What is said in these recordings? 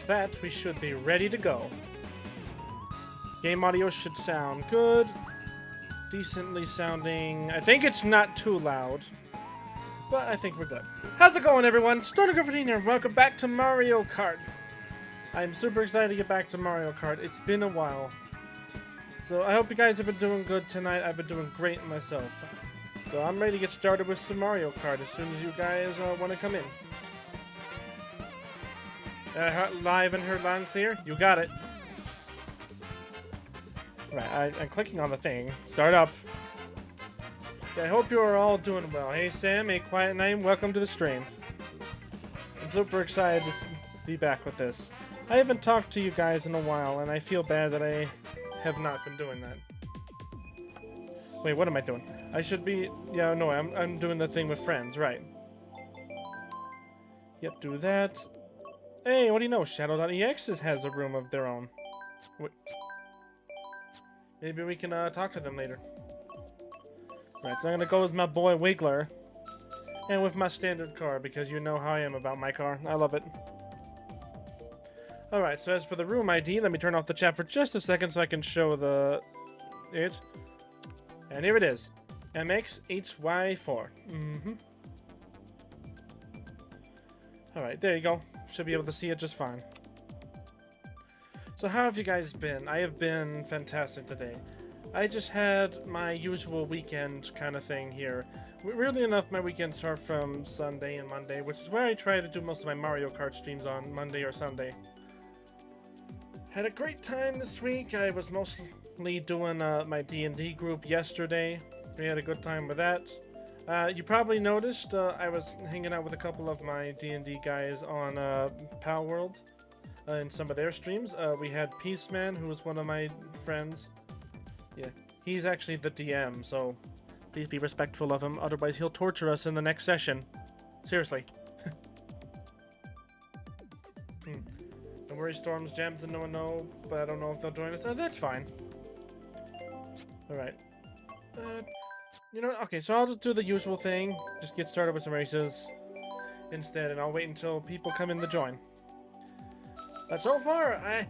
that, we should be ready to go. Game audio should sound good. Decently sounding. I think it's not too loud, but I think we're good. How's it going, everyone? StormeDegree here, and welcome back to Mario Kart. I'm super excited to get back to Mario Kart. It's been a while. So I hope you guys have been doing good tonight. I've been doing great myself. So I'm ready to get started with some Mario Kart as soon as you guys want to come in. Live and heard loud and clear? You got it. Right, I'm clicking on the thing. Start up. Okay, I hope you are all doing well. Hey Sam, a quiet night, welcome to the stream. I'm super excited to be back with this. I haven't talked to you guys in a while, and I feel bad that I have not been doing that. Wait, what am I doing? I should be... Yeah, no, I'm doing the thing with friends, right. Yep, do that. Hey, what do you know? Shadow.ex has a room of their own. Wait. Maybe we can talk to them later. Right, so I'm gonna go with my boy Wiggler. And with my standard car, because you know how I am about my car. I love it. Alright, so as for the room ID, let me turn off the chat for just a second so I can show it. And here it is. MXHY4. Alright, there you go. Should be able to see it just fine. So how have you guys been? I have been fantastic today. I just had my usual weekend kind of thing here. Weirdly enough, my weekends start from Sunday and Monday, which is where I try to do most of my Mario Kart streams on Monday or Sunday. Had a great time this week. I was mostly doing my D&D group yesterday. We had a good time with that. You probably noticed I was hanging out with a couple of my D&D guys on Pal World in some of their streams. We had Peaceman, who was one of my friends. Yeah, he's actually the DM, so please be respectful of him, otherwise he'll torture us in the next session. Seriously. Don't worry, Storm's jammed and no one know, but I don't know if they'll join us. That's fine. Alright. You know what? Okay, so I'll just do the usual thing. Just get started with some races instead, and I'll wait until people come in to join. But so far, I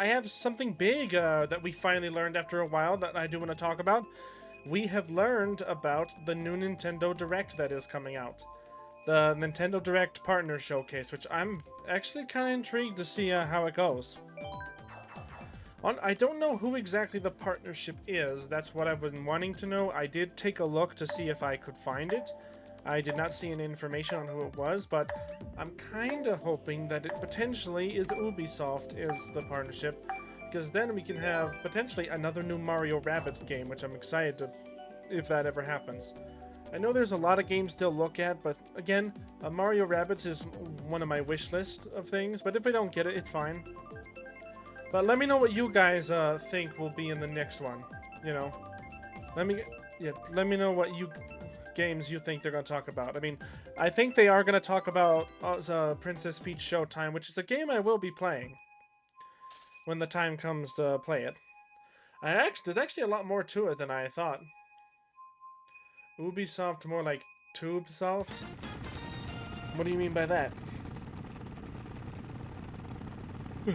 have something big that we finally learned after a while that I do want to talk about. We have learned about the new Nintendo Direct that is coming out. The Nintendo Direct Partner Showcase, which I'm actually kind of intrigued to see how it goes. I don't know who exactly the partnership is. That's what I've been wanting to know. I did take a look to see if I could find it. I did not see any information on who it was, but I'm kind of hoping that it potentially is Ubisoft is the partnership, because then we can have potentially another new Mario Rabbids game, which I'm excited to, if that ever happens. I know there's a lot of games to look at, but again, Mario Rabbids is one of my wish list of things, but if I don't get it, it's fine. But let me know what you guys think will be in the next one, you know. Let me know what games you think they're going to talk about. I mean, I think they are going to talk about Princess Peach Showtime, which is a game I will be playing when the time comes to play it. There's actually a lot more to it than I thought. Ubisoft, more like TubeSoft? What do you mean by that?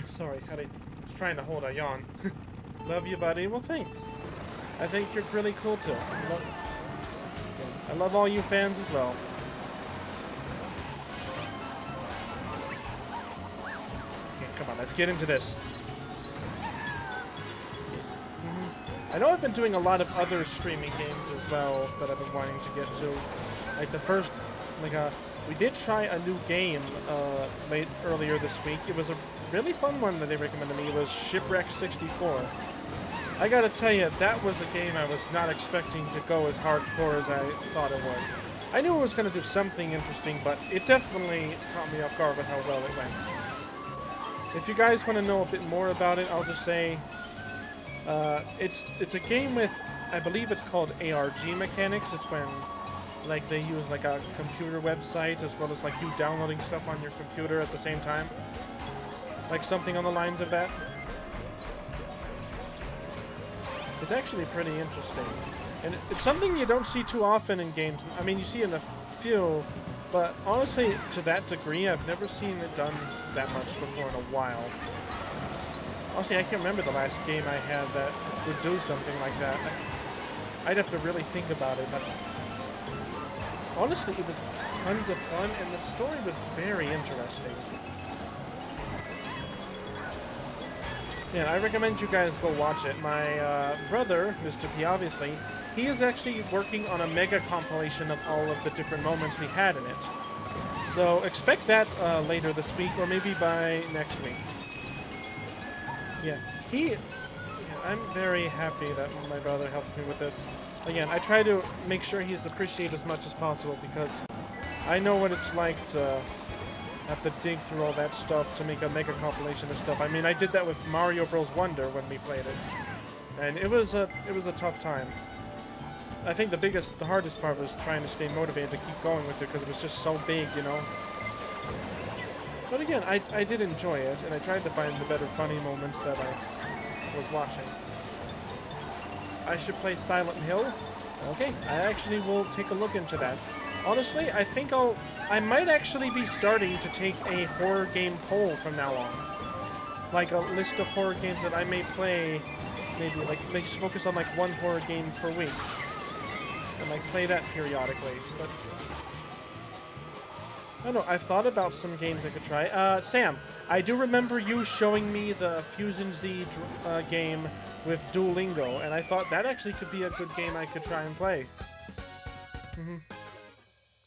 Sorry, I was trying to hold a yawn. Love you, buddy. Well, thanks. I think you're really cool, too. I love all you fans as well. Okay, come on, let's get into this. I know I've been doing a lot of other streaming games as well that I've been wanting to get to. Like the first, we did try a new game earlier this week. It was a really fun one that they recommended me. It was Shipwreck 64. I gotta tell you, that was a game I was not expecting to go as hardcore as I thought it would. I knew it was gonna do something interesting, but it definitely caught me off guard with how well it went. If you guys want to know a bit more about it, I'll just say it's a game with, I believe it's called ARG mechanics. It's when they use a computer website as well as you downloading stuff on your computer at the same time. Like something on the lines of that. It's actually pretty interesting. And it's something you don't see too often in games. I mean, you see in the few, but honestly, to that degree, I've never seen it done that much before in a while. Honestly, I can't remember the last game I had that would do something like that. I'd have to really think about it, but honestly, it was tons of fun, and the story was very interesting. Yeah, I recommend you guys go watch it. My brother, Mr. P, obviously, he is actually working on a mega compilation of all of the different moments we had in it. So expect that later this week, or maybe by next week. Yeah, I'm very happy that my brother helps me with this. Again, I try to make sure he's appreciated as much as possible, because I know what it's like to have to dig through all that stuff to make a mega compilation of stuff. I mean, I did that with Mario Bros. Wonder when we played it, and it was a tough time. I think the hardest part was trying to stay motivated to keep going with it, because it was just so big, you know. But again, I did enjoy it, and I tried to find the better funny moments that I was watching. I should play Silent Hill? Okay, I actually will take a look into that. Honestly, I think I might actually be starting to take a horror game poll from now on. Like a list of horror games that I may play, maybe just focus on like one horror game per week. And like play that periodically, but I don't know, I've thought about some games I could try. Sam, I do remember you showing me the Fusion Z game with Duolingo, and I thought that actually could be a good game I could try and play.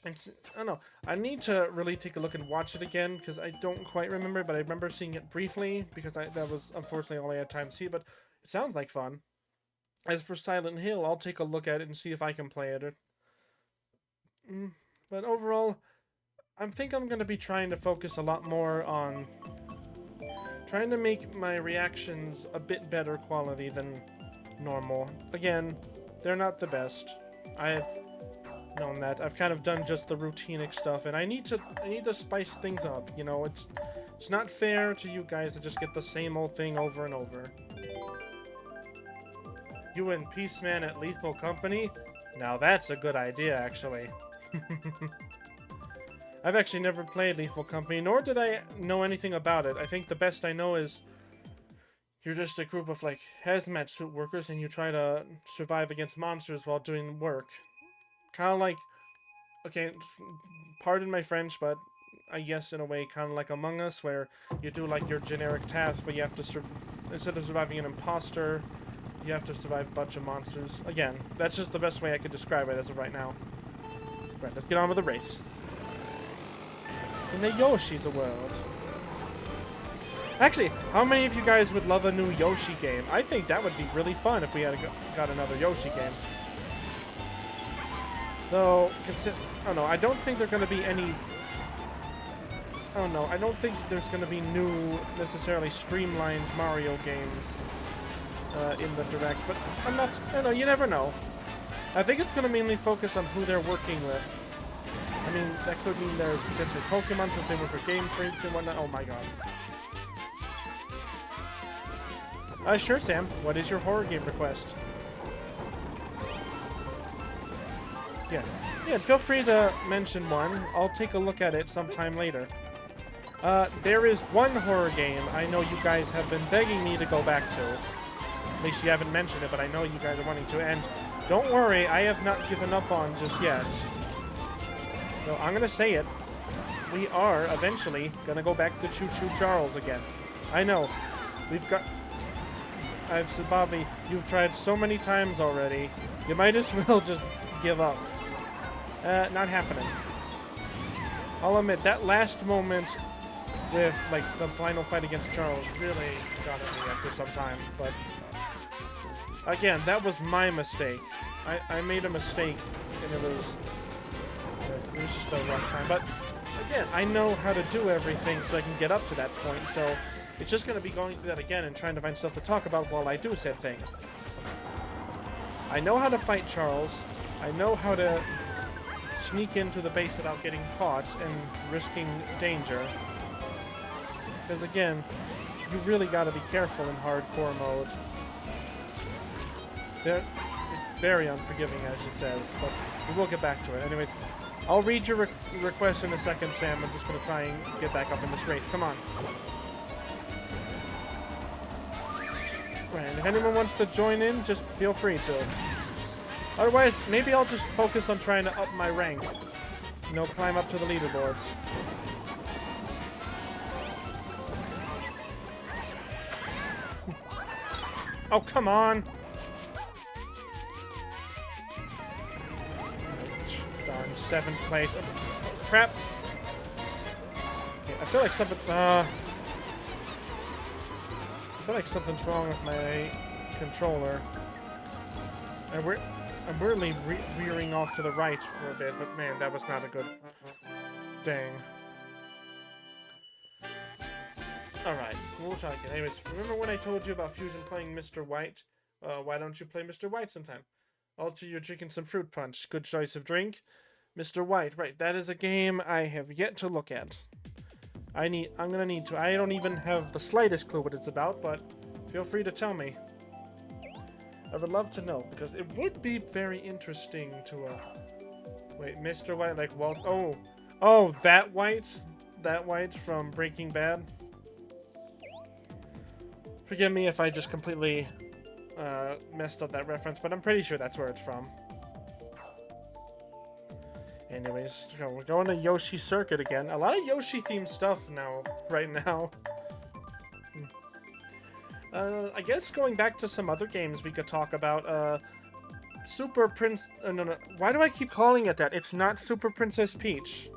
I don't know, I need to really take a look and watch it again, because I don't quite remember, but I remember seeing it briefly, because that was unfortunately all I had time to see, but it sounds like fun. As for Silent Hill, I'll take a look at it and see if I can play it. But overall, I think I'm going to be trying to focus a lot more on trying to make my reactions a bit better quality than normal. Again, they're not the best. I've known that. I've kind of done just the routinic stuff, and I need to spice things up. You know, it's not fair to you guys to just get the same old thing over and over. You and Peaceman at Lethal Company? Now that's a good idea, actually. I've actually never played Lethal Company, nor did I know anything about it. I think the best I know is you're just a group of, like, hazmat suit workers, and you try to survive against monsters while doing work. Kind of like, okay, pardon my French, but I guess in a way kind of like Among Us, where you do, like, your generic task, but you have to, instead of surviving an imposter, you have to survive a bunch of monsters. Again, that's just the best way I could describe it as of right now. Right, let's get on with the race. In the Yoshi's world. Actually, how many of you guys would love a new Yoshi game? I think that would be really fun if we had got another Yoshi game. Though, I don't know, I don't think there are going to be any... I don't know, I don't think there's going to be new, necessarily streamlined Mario games in the Direct, but I'm not, I don't know, you never know. I think it's going to mainly focus on who they're working with. I mean, that could mean there's potentially Pokemon, since they work for Game Freak and whatnot. Oh my god. Sure, Sam. What is your horror game request? Yeah, feel free to mention one. I'll take a look at it sometime later. There is one horror game I know you guys have been begging me to go back to. At least you haven't mentioned it, but I know you guys are wanting to. And don't worry, I have not given up on just yet. So I'm gonna say it. We are eventually gonna go back to Choo Choo Charles again. I know. I've said, Bobby, you've tried so many times already. You might as well just give up. Not happening. I'll admit, that last moment with, like, the final fight against Charles really got at me after some time, but... Again, that was my mistake. I made a mistake, and it was just a rough time. But, again, I know how to do everything so I can get up to that point, so it's just going to be going through that again and trying to find stuff to talk about while I do said thing. I know how to fight Charles. I know how to sneak into the base without getting caught and risking danger. Because, again, you really got to be careful in hardcore mode. It's very unforgiving, as she says, but we will get back to it. Anyways, I'll read your request in a second, Sam. I'm just going to try and get back up in this race. Come on. Right, and if anyone wants to join in, just feel free to. Otherwise, maybe I'll just focus on trying to up my rank. You know, climb up to the leaderboards. Oh, come on! Darn, 7th place. Oh, crap! Okay, I feel like something's wrong with my controller. And I'm really veering off to the right for a bit, but man, that was not a good... Dang. Alright, we'll try again. Anyways, remember when I told you about Fusion playing Mr. White? Why don't you play Mr. White sometime? Also, you're drinking some fruit punch. Good choice of drink. Mr. White, right, that is a game I have yet to look at. I'm gonna need to. I don't even have the slightest clue what it's about, but feel free to tell me. I would love to know, because it would be very interesting to, wait, Mr. White, like Walt... Oh, that White? That White from Breaking Bad? Forgive me if I just completely messed up that reference, but I'm pretty sure that's where it's from. Anyways, we're going to Yoshi Circuit again. A lot of Yoshi-themed stuff right now. I guess going back to some other games we could talk about. Super Prince... no. Why do I keep calling it that? It's not Super Princess Peach.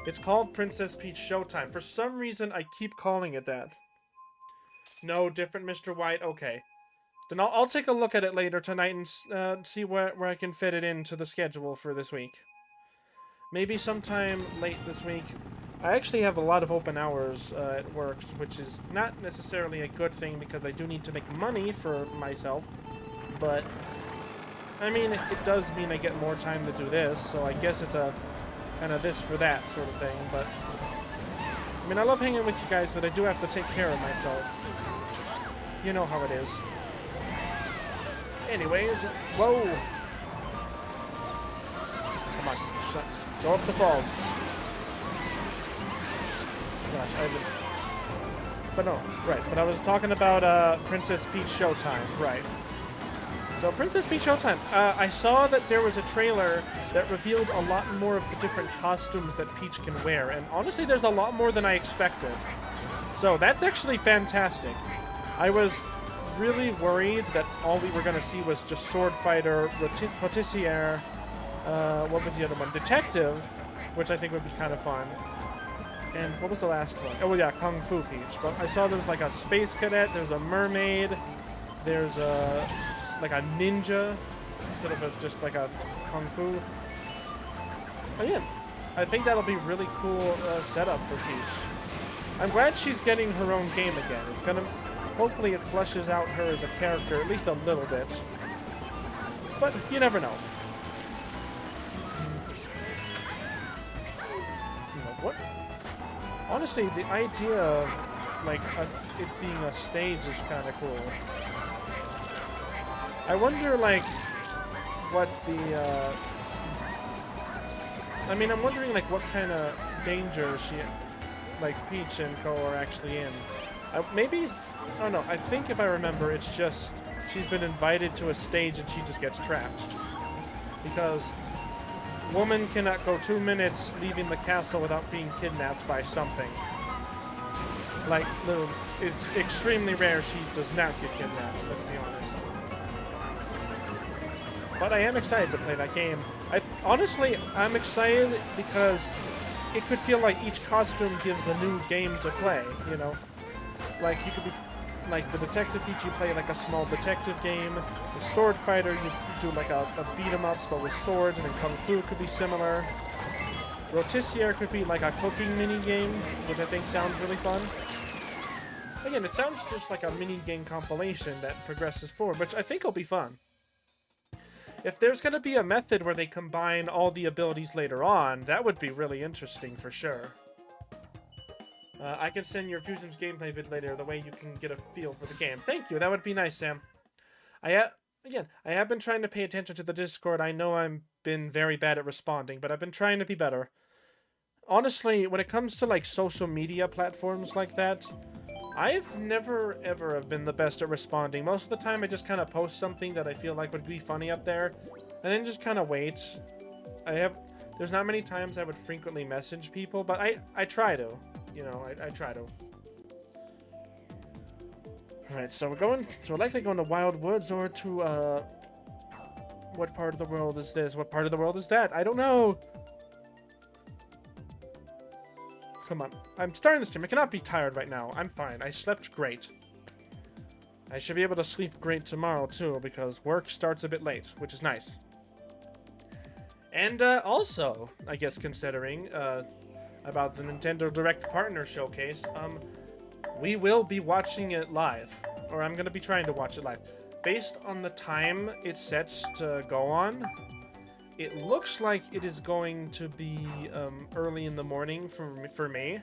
It's called Princess Peach Showtime. For some reason, I keep calling it that. No, different Mr. White. Okay. Then I'll take a look at it later tonight and see where I can fit it into the schedule for this week. Maybe sometime late this week. I actually have a lot of open hours at work, which is not necessarily a good thing because I do need to make money for myself. But, I mean, it does mean I get more time to do this, so I guess it's a kind of this for that sort of thing. But, I mean, I love hanging with you guys, but I do have to take care of myself. You know how it is. Anyways, whoa! Come on, go up the falls. Gosh, but no, right. But I was talking about Princess Peach Showtime, right. So Princess Peach Showtime, I saw that there was a trailer that revealed a lot more of the different costumes that Peach can wear, and honestly there's a lot more than I expected. So that's actually fantastic. I was really worried that all we were going to see was just Sword Fighter, Patissiere, what was the other one? Detective, which I think would be kind of fun. And what was the last one? Oh yeah, Kung Fu Peach. But I saw there was like a Space Cadet, there's a Mermaid, there's a like a ninja instead of just like a Kung Fu. But yeah, I think that'll be really cool setup for Peach. I'm glad she's getting her own game again. It's gonna, hopefully it fleshes out her as a character at least a little bit. But you never know. What? Honestly, the idea of like it being a stage is kind of cool. I wonder like what the I mean, I'm wondering like what kind of danger like Peach and Co are actually in. Maybe, oh no, I think if I remember, it's just she's been invited to a stage and she just gets trapped because woman cannot go 2 minutes leaving the castle without being kidnapped by something. Like, it's extremely rare she does not get kidnapped, let's be honest. But I am excited to play that game. Honestly, I'm excited because it could feel like each costume gives a new game to play, you know? Like, you could be, like, the Detective Peach, you play like a small detective game. The Sword Fighter, you do like a beat-em-ups, but with swords, and then Kung Fu could be similar. Rotissiere could be like a cooking mini-game, which I think sounds really fun. Again, it sounds just like a mini-game compilation that progresses forward, which I think will be fun. If there's going to be a method where they combine all the abilities later on, that would be really interesting for sure. I can send your Fusion's gameplay vid later, the way you can get a feel for the game. Thank you, that would be nice, Sam. Again, I have been trying to pay attention to the Discord. I know I'm been very bad at responding, but I've been trying to be better. Honestly, when it comes to like social media platforms like that, I've never ever have been the best at responding. Most of the time I just kind of post something that I feel like would be funny up there, and then just kind of wait. There's not many times I would frequently message people, but I try to. You know, I try to. Alright, so we're likely going to Wild Woods or to, what part of the world is this? What part of the world is that? I don't know! Come on. I'm starting the stream. I cannot be tired right now. I'm fine. I slept great. I should be able to sleep great tomorrow, too, because work starts a bit late, which is nice. And, also, I guess considering, about the Nintendo Direct Partner Showcase, we will be watching it live. Or I'm gonna be trying to watch it live. Based on the time it sets to go on, it looks like it is going to be early in the morning for me,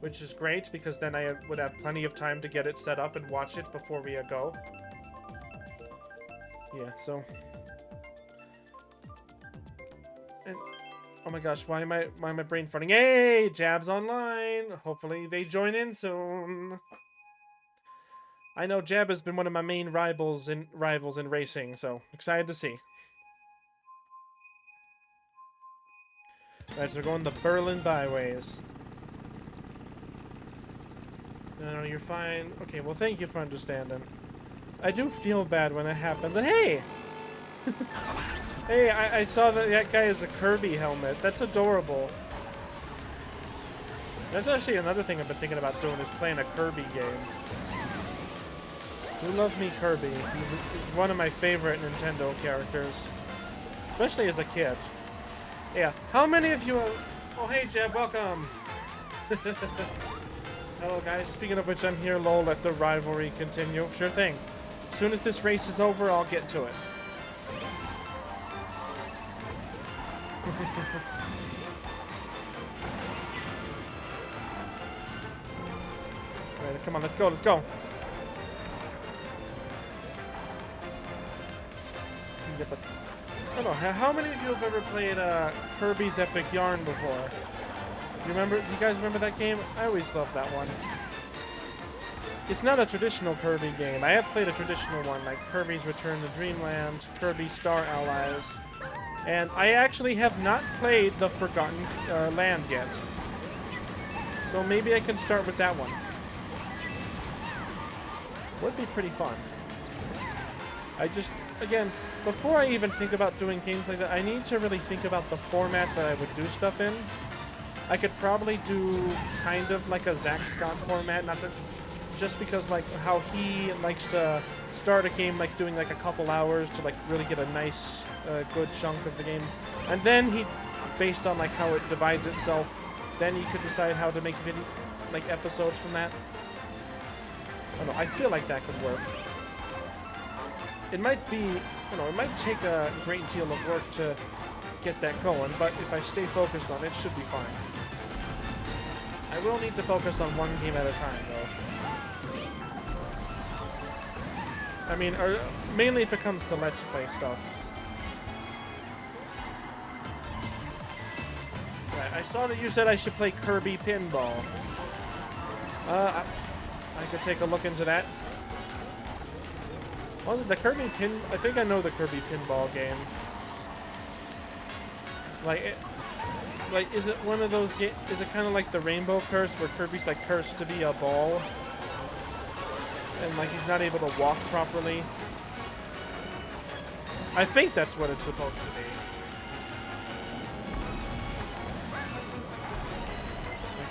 which is great because then I would have plenty of time to get it set up and watch it before we go. Yeah, so... And, oh my gosh, why am my brain farting? Hey, Jab's online! Hopefully they join in soon. I know Jab has been one of my main rivals in racing, so excited to see. Alright, so we're going the Berlin byways. No, you're fine. Okay, well, thank you for understanding. I do feel bad when it happens. And hey! Hey, I saw that guy has a Kirby helmet. That's adorable. That's actually another thing I've been thinking about doing, is playing a Kirby game. Who loves me Kirby? He's one of my favorite Nintendo characters. Especially as a kid. Yeah, how many of you have... Oh, hey, Jeb, welcome! Hello, guys. Speaking of which, I'm here, lol, let the rivalry continue. Sure thing. As soon as this race is over, I'll get to it. Right, come on, let's go, let's go. I don't know, how many of you have ever played Kirby's Epic Yarn before? Do you guys remember that game? I always loved that one. It's not a traditional Kirby game. I have played a traditional one, like Kirby's Return to Dreamland, Kirby Star Allies, and I actually have not played the Forgotten Land yet. So maybe I can start with that one. Would be pretty fun. I just, again, before I even think about doing games like that, I need to really think about the format that I would do stuff in. I could probably do kind of like a Zack Scott format, not that, just because like how he likes to start a game like doing like a couple hours to like really get a nice good chunk of the game, and then he, based on like how it divides itself, then you could decide how to make like episodes from that. I don't know, I feel like that could work. It might be, you know, it might take a great deal of work to get that going, but if I stay focused on it, it should be fine. I will need to focus on one game at a time, though. I mean, mainly if it comes to Let's Play stuff. Right, I saw that you said I should play Kirby Pinball. I could take a look into that. Was it the Kirby I think I know the Kirby Pinball game. Like, is it one of those is it kind of like the Rainbow Curse, where Kirby's like cursed to be a ball? And like he's not able to walk properly? I think that's what it's supposed to be.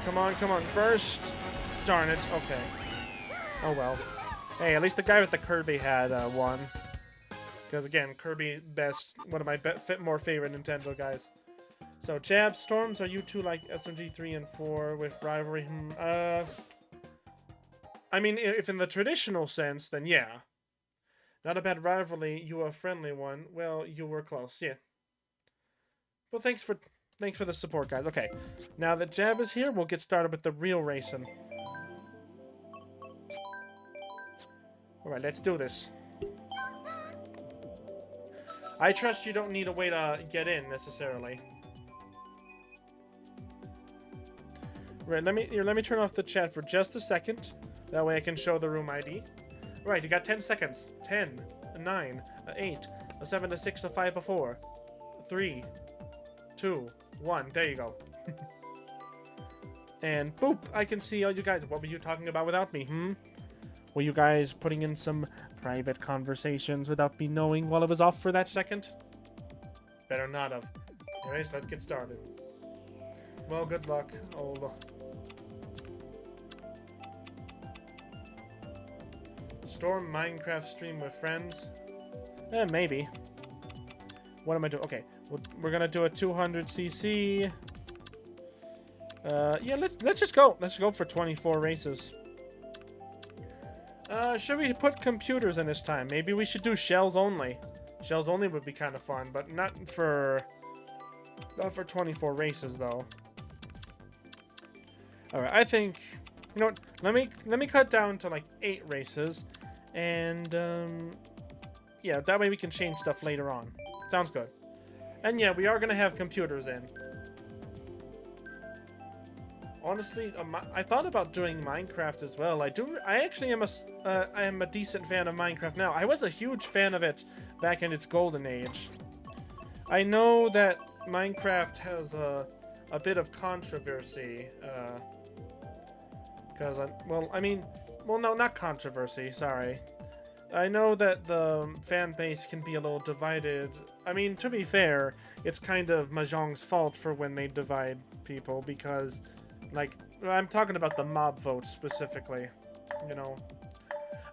Come on, come on, first! Darn it, okay. Oh well. Hey, at least the guy with the Kirby had won. Because again, Kirby best, one of my more favorite Nintendo guys. So, Jab, Storms, are you two like SMG 3 and 4 with rivalry? I mean, if in the traditional sense, then yeah. Not a bad rivalry, you a friendly one. Well, you were close, yeah. Well, thanks for the support, guys. Okay, now that Jab is here, we'll get started with the real racing. Alright, let's do this. I trust you don't need a way to get in, necessarily. Right, let me turn off the chat for just a second. That way I can show the room ID. Right, you got 10 seconds. 10, 9, 8, 7, 6, 5, 4, 3, 2, 1. There you go. And boop, I can see all you guys. What were you talking about without me, Were you guys putting in some private conversations without me knowing while I was off for that second? Better not have. Anyways, let's get started. Well, good luck. Storm Minecraft stream with friends? Maybe. What am I doing? Okay, we're gonna do a 200cc. Yeah, let's just go. Let's go for 24 races. Should we put computers in this time? Maybe we should do shells only. Shells only would be kind of fun, but not for 24 races though. All right, I think, you know what? Let me cut down to like 8 races, and yeah, that way we can change stuff later on. Sounds good. And yeah, we are gonna have computers in. Honestly, I thought about doing Minecraft as well. I actually am a decent fan of Minecraft now. I was a huge fan of it back in its golden age. I know that Minecraft has a bit of controversy, because no, not controversy. Sorry. I know that the fan base can be a little divided. I mean, to be fair, it's kind of Mahjong's fault for when they divide people, because, like, I'm talking about the mob votes specifically, you know.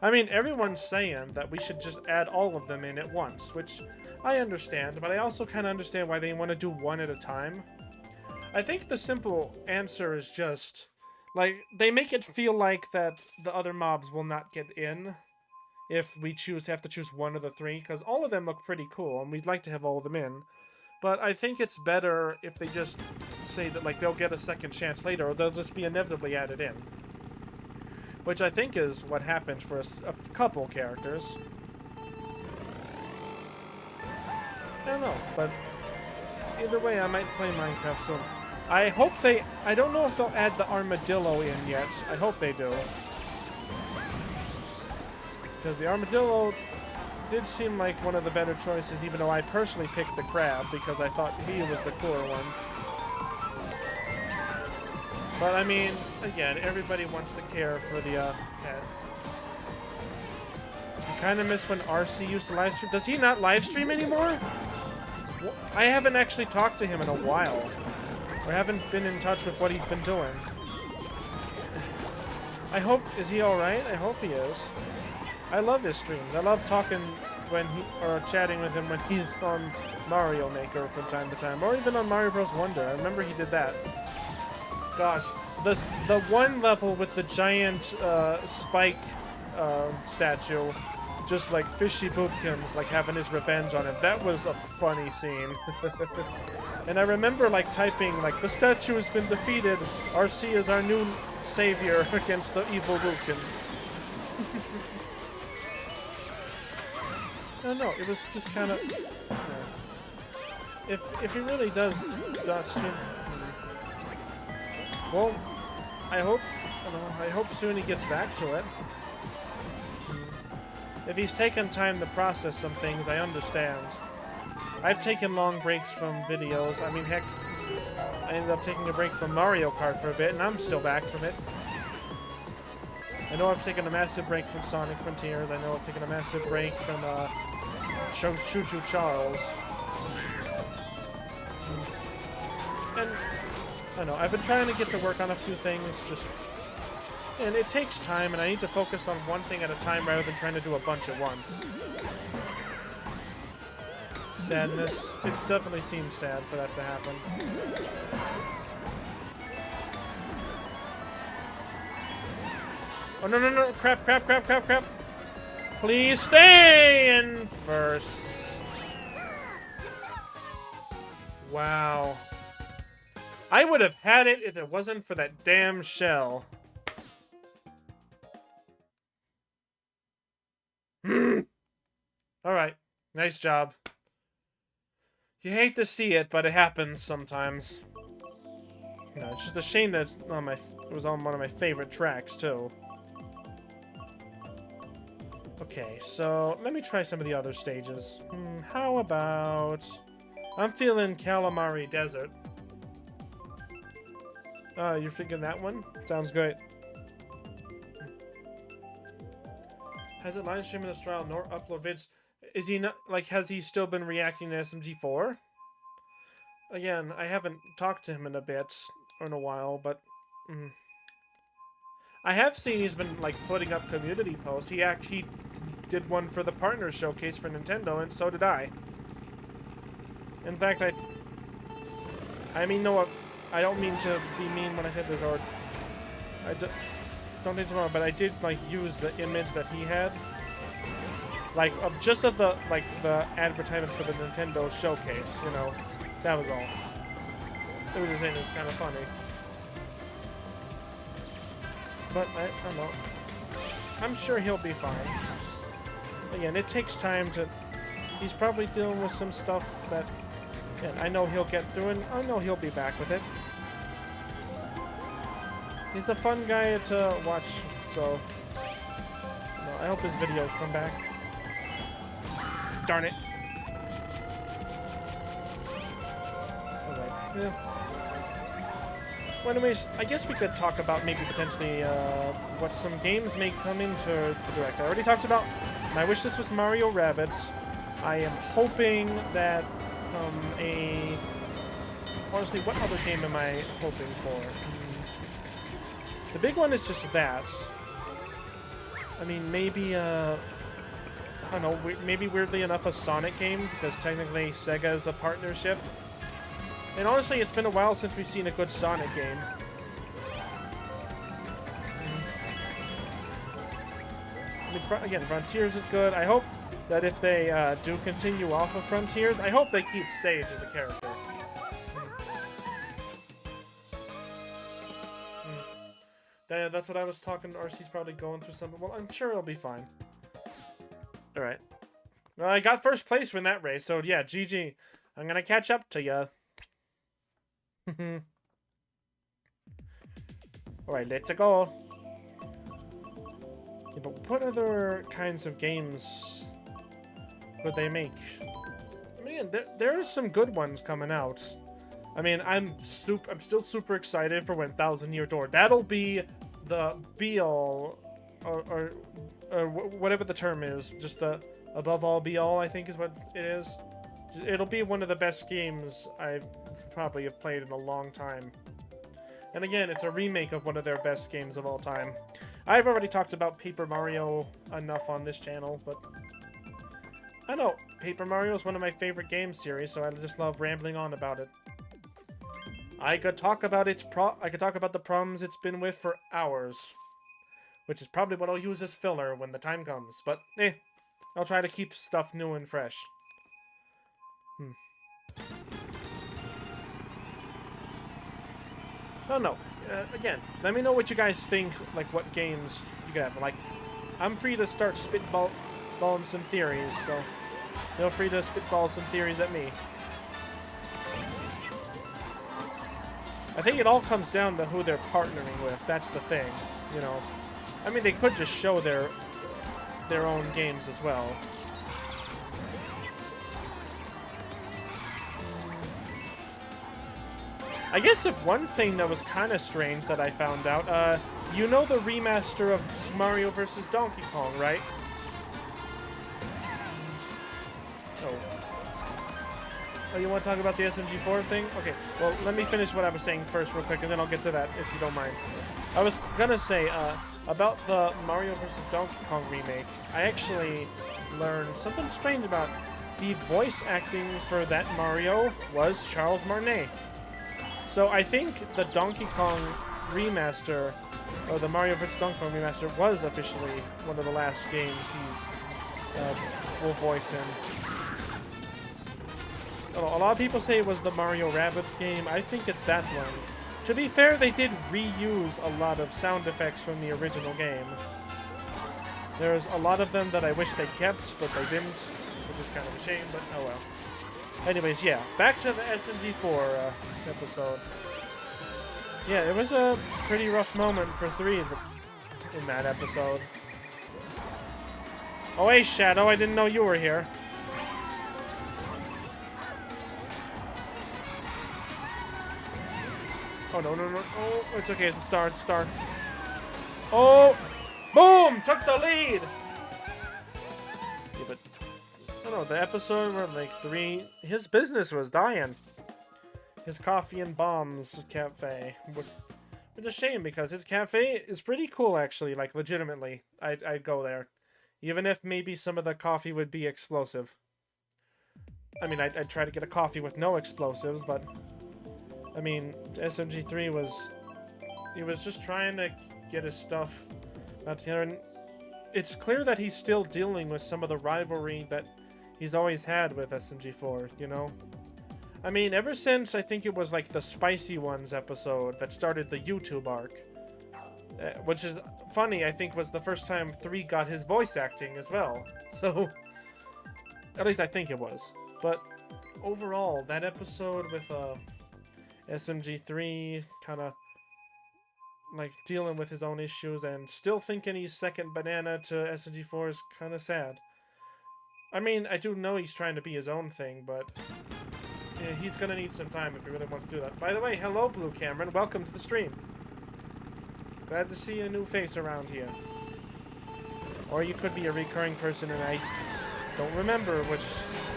I mean, everyone's saying that we should just add all of them in at once, which I understand, but I also kind of understand why they want to do one at a time. I think the simple answer is just, like, they make it feel like that the other mobs will not get in if we have to choose one of the 3, because all of them look pretty cool, and we'd like to have all of them in. But I think it's better if they just say that, like, they'll get a second chance later, or they'll just be inevitably added in. Which I think is what happened for a couple characters. I don't know, but either way, I might play Minecraft soon. I don't know if they'll add the armadillo in yet. I hope they do. Because the armadillo did seem like one of the better choices, even though I personally picked the crab because I thought he was the cooler one. But I mean, again, everybody wants to care for the pets. I kind of miss when RC used to live stream. Does he not live stream anymore? I haven't actually talked to him in a while. I haven't been in touch with what he's been doing. Is he alright? I hope he is. I love his streams. I love talking or chatting with him when he's on Mario Maker from time to time, or even on Mario Bros. Wonder. I remember he did that. Gosh, the one level with the giant spike statue, just like Fishy Boopkins, like having his revenge on him. That was a funny scene. And I remember like typing like, the statue has been defeated. RC is our new savior against the evil Boopkins. I don't know, it was just kind of, you know, if he really does stream, well, I hope soon he gets back to it. If he's taken time to process some things, I understand. I've taken long breaks from videos. I mean, heck, I ended up taking a break from Mario Kart for a bit, and I'm still back from it. I know I've taken a massive break from Sonic Frontiers. I know I've taken a massive break from Choo Choo Charles. And I don't know, I've been trying to get to work on a few things, and it takes time, and I need to focus on one thing at a time rather than trying to do a bunch at once. Sadness. It definitely seems sad for that to happen. Oh, no. Crap. Please stay in first. Wow. I would have had it if it wasn't for that damn shell. Alright. Nice job. You hate to see it, but it happens sometimes. You know, it's just a shame that it was on one of my favorite tracks, too. Okay, so let me try some of the other stages. How about... I'm feeling Calamari Desert. You're thinking that one? Sounds great. Has it live streaming this trial nor upload vids? Is he not, like, has he still been reacting to SMG4? Again, I haven't talked to him in a bit, or in a while, but... I have seen he's been, like, putting up community posts. He actually did one for the partner showcase for Nintendo, and so did I. In fact, I mean, no, I don't mean to be mean when I said this, or... don't think tomorrow, but I did, like, use the image that he had. Like, of the, like, the advertisement for the Nintendo showcase, you know. That was all. It was the thing, it's kind of funny. But, I don't know. I'm sure he'll be fine. Again, it takes time to... He's probably dealing with some stuff that... Yeah, I know he'll get through, and I know he'll be back with it. He's a fun guy to watch, so... You know, I hope his videos come back. Darn it. Okay, yeah. Well, anyways, I guess we could talk about maybe potentially what some games may come into the Direct. I already talked about my wish list was Mario Rabbids. I am hoping that honestly, what other game am I hoping for? The big one is just that. I mean, maybe, I don't know, maybe weirdly enough a Sonic game, because technically Sega is a partnership. And honestly, it's been a while since we've seen a good Sonic game. I mean, again, Frontiers is good. I hope that if they do continue off of Frontiers, I hope they keep Sage as a character. That's what I was talking. RC's probably going through something. Well, I'm sure it'll be fine. Alright. Well, I got first place in that race, so yeah, GG. I'm gonna catch up to ya. Alright, let's go. Yeah, but what other kinds of games would they make? Man, there are some good ones coming out. I mean, I'm still super excited for when 1,000 Year Door. That'll be the be-all, or whatever the term is. Just the above all be-all, I think is what it is. It'll be one of the best games I've probably have played in a long time. And again, it's a remake of one of their best games of all time. I've already talked about Paper Mario enough on this channel, but... I know, Paper Mario is one of my favorite game series, so I just love rambling on about it. I could talk about the problems it's been with for hours. Which is probably what I'll use as filler when the time comes. But, I'll try to keep stuff new and fresh. I don't know. Again, let me know what you guys think, like, what games you could have. Like, I'm free to start spitballing some theories, so feel free to spitball some theories at me. I think it all comes down to who they're partnering with. That's the thing, you know. I mean, they could just show their own games as well. I guess if one thing that was kind of strange that I found out, you know the remaster of Mario vs. Donkey Kong, right? Oh, you want to talk about the SMG4 thing? Okay, well, let me finish what I was saying first real quick, and then I'll get to that, if you don't mind. I was gonna say, about the Mario vs. Donkey Kong remake, I actually learned something strange about the voice acting for that Mario was Charles Martinet. So I think the Donkey Kong remaster, or the Mario vs. Donkey Kong remaster, was officially one of the last games he's will voice in. A lot of people say it was the Mario Rabbids game. I think it's that one. To be fair, they did reuse a lot of sound effects from the original game. There's a lot of them that I wish they kept, but they didn't, which is kind of a shame, but oh well. Anyways, yeah, back to the SMG4 episode. Yeah, it was a pretty rough moment for 3 in that episode. Oh, hey, Shadow, I didn't know you were here. Oh, no. Oh, it's okay, it's a star, Oh, boom, took the lead. Yeah, but, I don't know, the episode where, like, 3, his business was dying. His coffee and bombs cafe. It's a shame because his cafe is pretty cool, actually. Like, legitimately, I'd go there. Even if maybe some of the coffee would be explosive. I mean, I'd try to get a coffee with no explosives, but... I mean, SMG3 was... He was just trying to get his stuff out together. And it's clear that he's still dealing with some of the rivalry that he's always had with SMG4, you know? I mean, ever since, I think it was like the Spicy Ones episode that started the YouTube arc. Which is funny, I think was the first time 3 got his voice acting as well. So, at least I think it was. But overall, that episode with SMG3 kind of like dealing with his own issues and still thinking he's second banana to SMG4 is kind of sad. I mean, I do know he's trying to be his own thing, but yeah, he's gonna need some time if he really wants to do that. By the way, hello Blue Cameron, welcome to the stream. Glad to see a new face around here. Or you could be a recurring person and I don't remember, which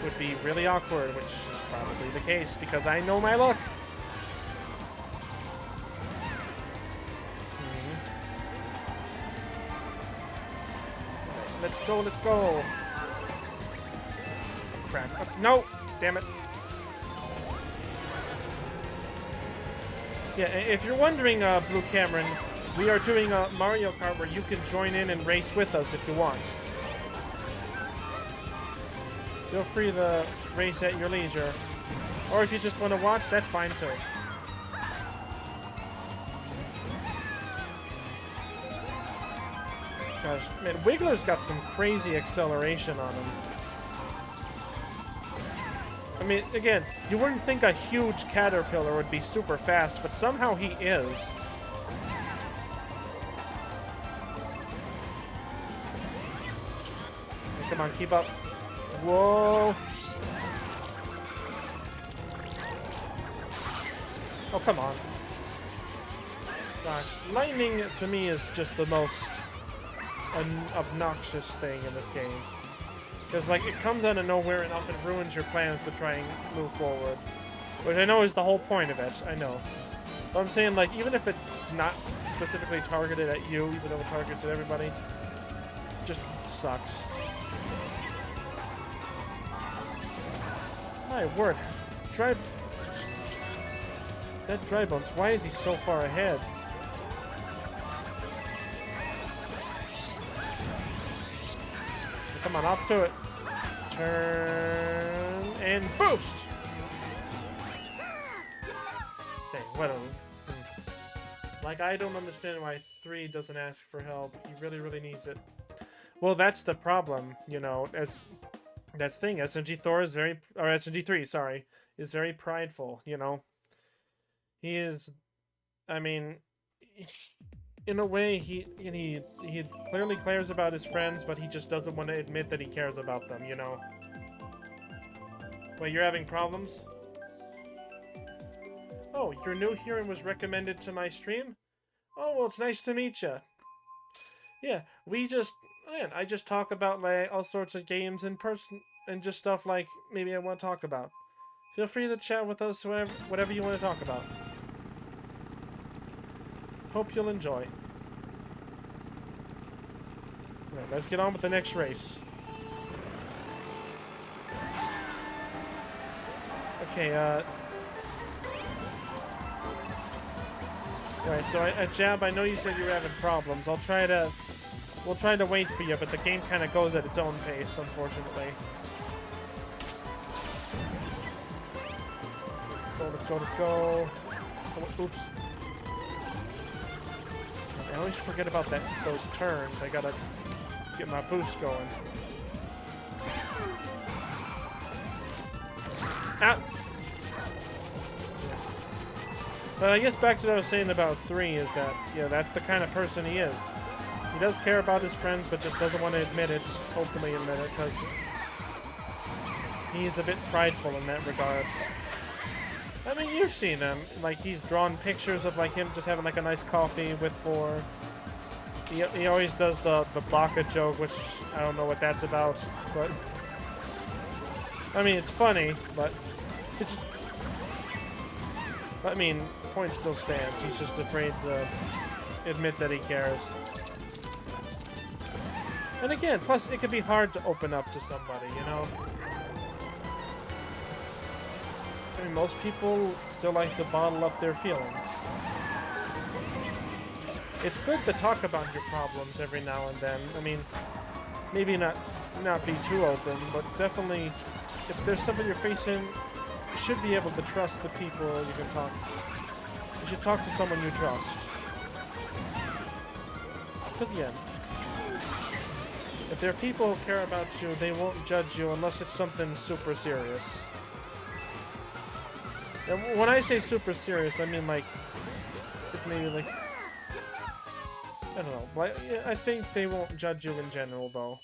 would be really awkward, which is probably the case because I know my luck. Let's go. Crap. No! Damn it. Yeah, if you're wondering, Blue Cameron, we are doing a Mario Kart where you can join in and race with us if you want. Feel free to race at your leisure. Or if you just want to watch, that's fine too. Gosh, man, Wiggler's got some crazy acceleration on him. I mean, again, you wouldn't think a huge caterpillar would be super fast, but somehow he is. Hey, come on, keep up. Whoa. Oh, come on. Gosh, lightning to me is just the most obnoxious thing in this game. Because, like, it comes out of nowhere and often ruins your plans to try and move forward. Which I know is the whole point of it, I know. But I'm saying, like, even if it's not specifically targeted at you, even though it targets at everybody, it just sucks. My word. That Dry Bones, why is he so far ahead? Come on, up to it. Turn and boost. Dang, what a... Like, I don't understand why 3 doesn't ask for help. He really, really needs it. Well, that's the problem, you know. That's the thing. SMG3 is very... Or SMG3, sorry. Is very prideful, you know. He is... I mean... In a way, he clearly cares about his friends, but he just doesn't want to admit that he cares about them, you know? Wait, you're having problems? Oh, you're new here and was recommended to my stream? Oh, well, it's nice to meet you. Yeah, I just talk about, like, all sorts of games in person, and just stuff like, maybe I want to talk about. Feel free to chat with us, whatever you want to talk about. Hope you'll enjoy. Alright, let's get on with the next race. Okay, Alright, so Jab, I know you said you were having problems. We'll try to wait for you, but the game kind of goes at its own pace, unfortunately. Let's go. Oh, oops. I always forget about those turns. I gotta get my boost going. Ah! But I guess back to what I was saying about 3 is that, yeah, that's the kind of person he is. He does care about his friends, but just doesn't want to admit it, openly admit it, because he's a bit prideful in that regard. I mean, you've seen him. Like, he's drawn pictures of, like, him just having, like, a nice coffee with 4. He always does the Baka joke, which I don't know what that's about, but... I mean, it's funny, but... It's... I mean, the point still stands. He's just afraid to admit that he cares. And again, plus, it could be hard to open up to somebody, you know? I mean, most people still like to bottle up their feelings. It's good to talk about your problems every now and then. I mean, maybe not be too open, but definitely, if there's something you're facing, you should be able to trust the people you can talk to. You should talk to someone you trust. Because again, if there are people who care about you, they won't judge you unless it's something super serious. And when I say super serious, I mean like, it's maybe like, I don't know. But I think they won't judge you in general, though.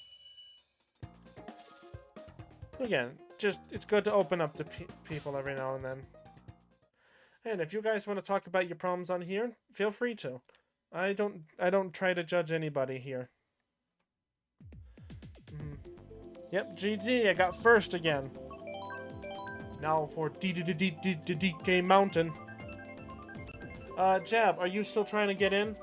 Again, just, it's good to open up to people every now and then. And if you guys want to talk about your problems on here, feel free to. I don't try to judge anybody here. Yep, GG, I got first again. Now for DK Mountain. Jab, are you still trying to get in?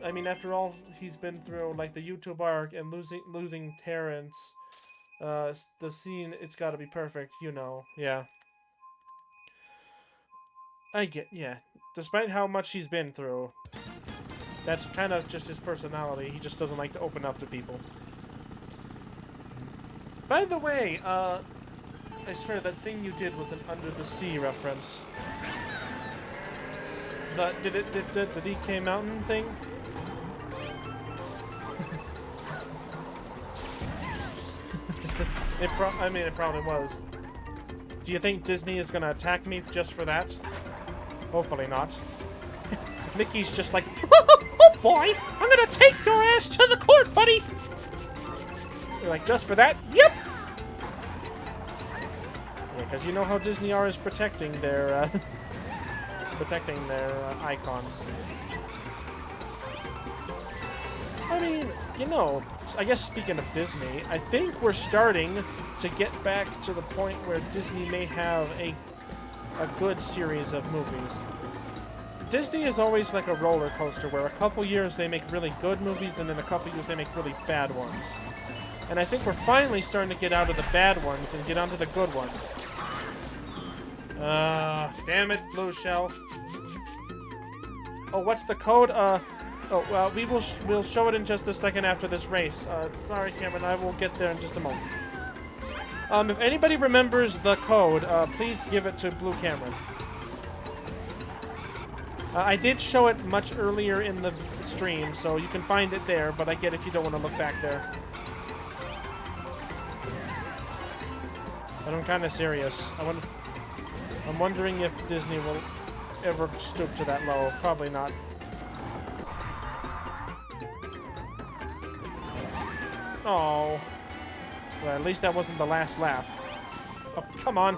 I mean, after all he's been through, like the YouTube arc and losing Terrence, the scene, it's gotta be perfect, you know, yeah. Yeah. Despite how much he's been through, that's kind of just his personality. He just doesn't like to open up to people. By the way, I swear that thing you did was an Under the Sea reference. The DK Mountain thing? I mean, it probably was. Do you think Disney is gonna attack me just for that? Hopefully not. Mickey's just like, oh boy, I'm gonna take your ass to the court, buddy! You're like, just for that? Yep! Yeah, because you know how Disney is protecting their, icons. I mean, you know, I guess speaking of Disney, I think we're starting to get back to the point where Disney may have a good series of movies. Disney is always like a roller coaster where a couple years they make really good movies and then a couple years they make really bad ones. And I think we're finally starting to get out of the bad ones and get onto the good ones. Damn it, Blue Shell. Oh, what's the code? Oh, well, we'll show it in just a second after this race. Sorry, Cameron, I will get there in just a moment. If anybody remembers the code, please give it to Blue Cameron. I did show it much earlier in the stream, so you can find it there, but I get if you don't want to look back there. But I'm kind of serious. I'm wondering if Disney will ever stoop to that low. Probably not. Oh. Well, at least that wasn't the last lap. Oh, come on.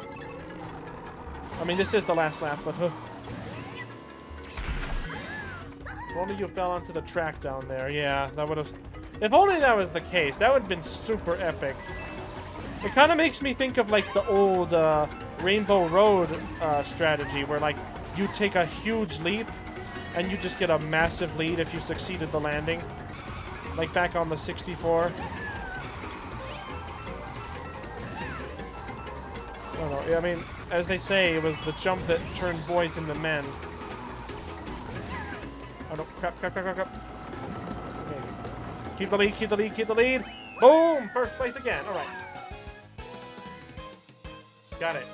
I mean, this is the last lap, but... If only you fell onto the track down there. Yeah, that would have... If only that was the case, that would have been super epic. It kind of makes me think of, like, the old Rainbow Road strategy, where, like, you take a huge leap, and you just get a massive lead if you succeeded the landing. Like back on the 64. I don't know. I mean, as they say, it was the jump that turned boys into men. Oh no, crap. Okay. Keep the lead. Boom! First place again. Alright. Got it.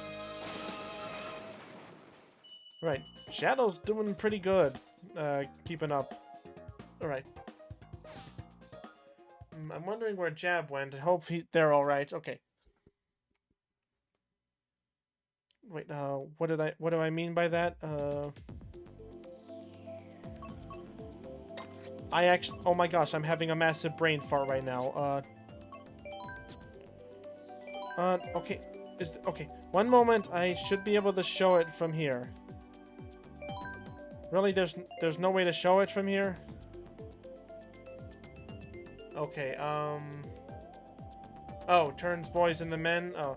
Right. Shadow's doing pretty good. Keeping up. Alright. I'm wondering where Jab went. I hope they're alright. Okay. Wait, what do I mean by that? I actually, oh my gosh, I'm having a massive brain fart right now. Okay, okay. One moment, I should be able to show it from here. Really, there's no way to show it from here? Okay, oh, turns boys into men? Oh.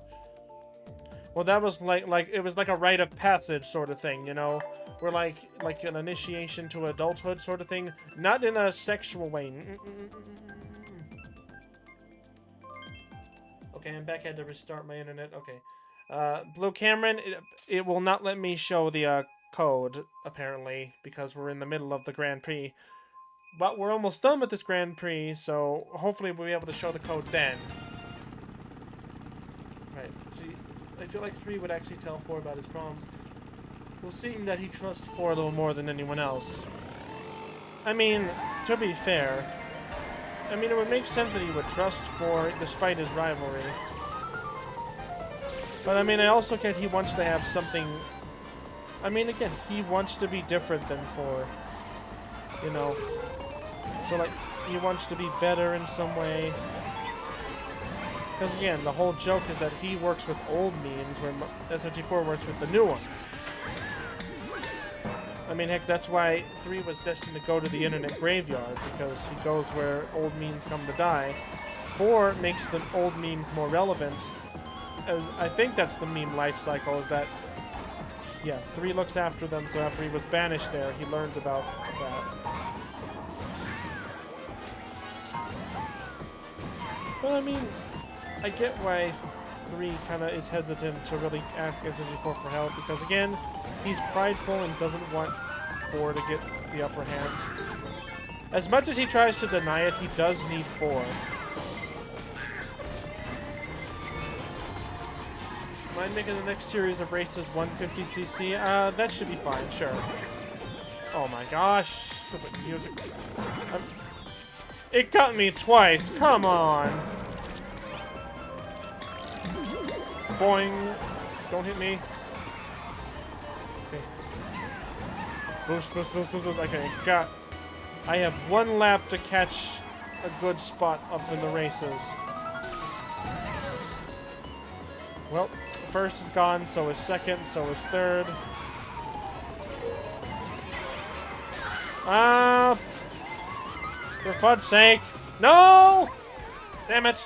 Well, that was like it was like a rite of passage sort of thing, you know? We're like an initiation to adulthood sort of thing. Not in a sexual way. Okay, I'm back. I had to restart my internet. Okay. Blue Cameron, it will not let me show the code, apparently, because we're in the middle of the Grand Prix. But we're almost done with this Grand Prix, so hopefully we'll be able to show the code then. Right, see, I feel like 3 would actually tell 4 about his problems. We'll see that he trusts 4 a little more than anyone else. I mean, to be fair, I mean, it would make sense that he would trust 4 despite his rivalry. But I mean, I also get he wants to have something... I mean, again, he wants to be different than 4. You know? So, like, he wants to be better in some way. Because, again, the whole joke is that he works with old memes, where SMG4 works with the new ones. I mean, heck, that's why 3 was destined to go to the internet graveyard, because he goes where old memes come to die. 4 makes the old memes more relevant. I think that's the meme life cycle, is that, yeah, 3 looks after them, so after he was banished there, he learned about that. But, I mean, I get why 3 kind of is hesitant to really ask SMG4 for help, because, again, he's prideful and doesn't want 4 to get the upper hand. As much as he tries to deny it, he does need 4. Mind making the next series of races 150cc? That should be fine, sure. Oh my gosh, stupid music. It got me twice, come on! Boing! Don't hit me. Okay. Boost, boost, boost, boost, boost. Okay, I have 1 lap to catch a good spot up in the races. Well, first is gone, so is second, so is third. For fud's sake. No! Damn it.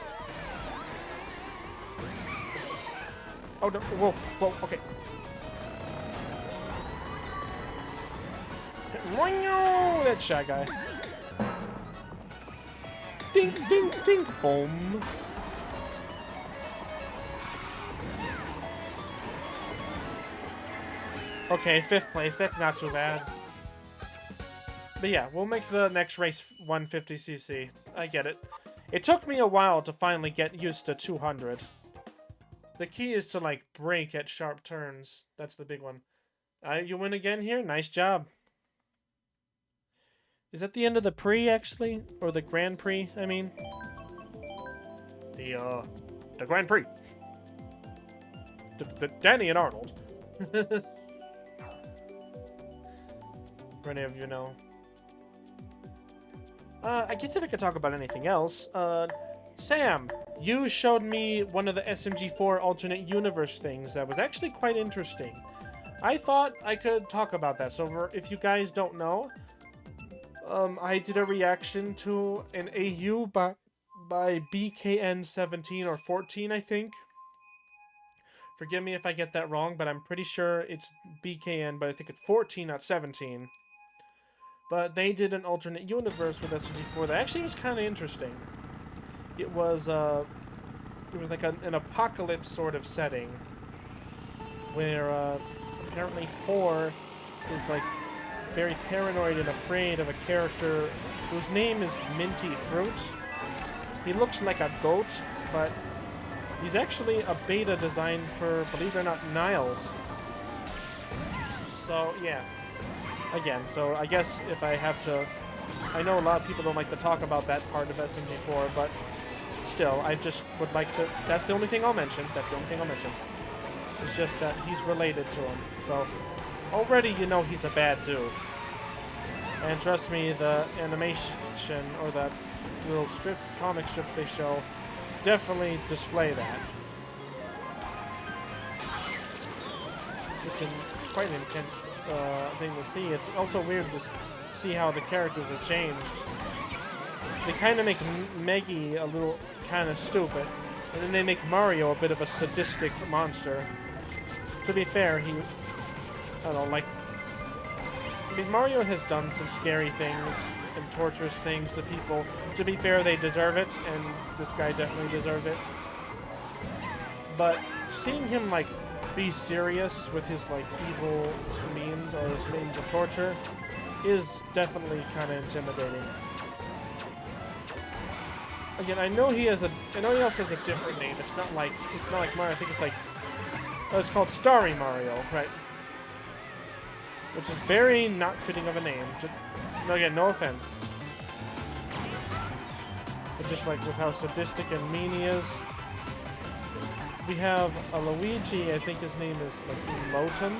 Oh, no. Whoa, whoa, okay. That shy guy. Ding, ding, ding, boom. Okay, 5th place. That's not too bad. But yeah, we'll make the next race 150cc. I get it. It took me a while to finally get used to 200. The key is to, like, brake at sharp turns. That's the big one. You win again here? Nice job. Is that the end of the Prix, actually? Or the Grand Prix, I mean? The Grand Prix. Danny and Arnold. For any of you know. I guess if I could talk about anything else, Sam, you showed me one of the SMG4 alternate universe things that was actually quite interesting. I thought I could talk about that. So if you guys don't know, I did a reaction to an AU by BKN17 or 14, I think. Forgive me if I get that wrong, but I'm pretty sure it's BKN, but I think it's 14, not 17. But they did an alternate universe with SMG4 that actually was kind of interesting. It was like an apocalypse sort of setting, where apparently 4 is like very paranoid and afraid of a character whose name is Minty Fruit. He looks like a goat, but he's actually a beta designed for, believe it or not, Niles. So yeah. Again, so I guess if I have to... I know a lot of people don't like to talk about that part of SMG4, but still, I just would like to... That's the only thing I'll mention. That's the only thing I'll mention. It's just that he's related to him. So already you know he's a bad dude. And trust me, the animation or that little comic strips they show definitely display that. It's quite an intense thing to see. It's also weird to see how the characters are changed. They kind of make Meggy a little kind of stupid, and then they make Mario a bit of a sadistic monster. To be fair, I don't know, like, I mean, Mario has done some scary things and torturous things to people. To be fair, they deserve it, and this guy definitely deserved it. But seeing him, like, be serious with his, like, evil means or his means of torture is definitely kind of intimidating. Again, I know he also has a different name. It's not like Mario. I think it's like, oh, it's called Starry Mario, right? Which is very not fitting of a name. Again, no offense. But just like with how sadistic and mean he is. We have a Luigi, I think his name is like Emoton.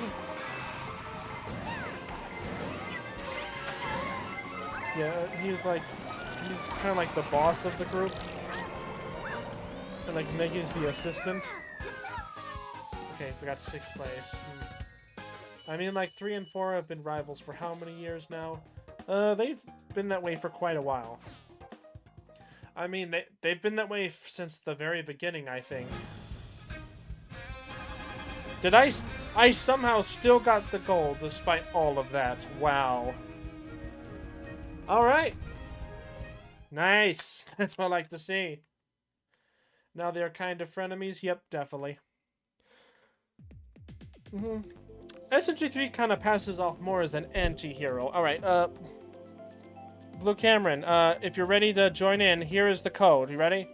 Yeah, he's kind of like the boss of the group. And like Meggy's the assistant. Okay, so I got 6th place. I mean, like 3 and 4 have been rivals for how many years now? They've been that way for quite a while. I mean, they've been that way since the very beginning, I think. Did I somehow still got the gold despite all of that. Wow. Alright. Nice. That's what I like to see. Now they're kind of frenemies? Yep, definitely. SMG3 kind of passes off more as an anti-hero. Alright, Blue Cameron, if you're ready to join in, here is the code. You ready?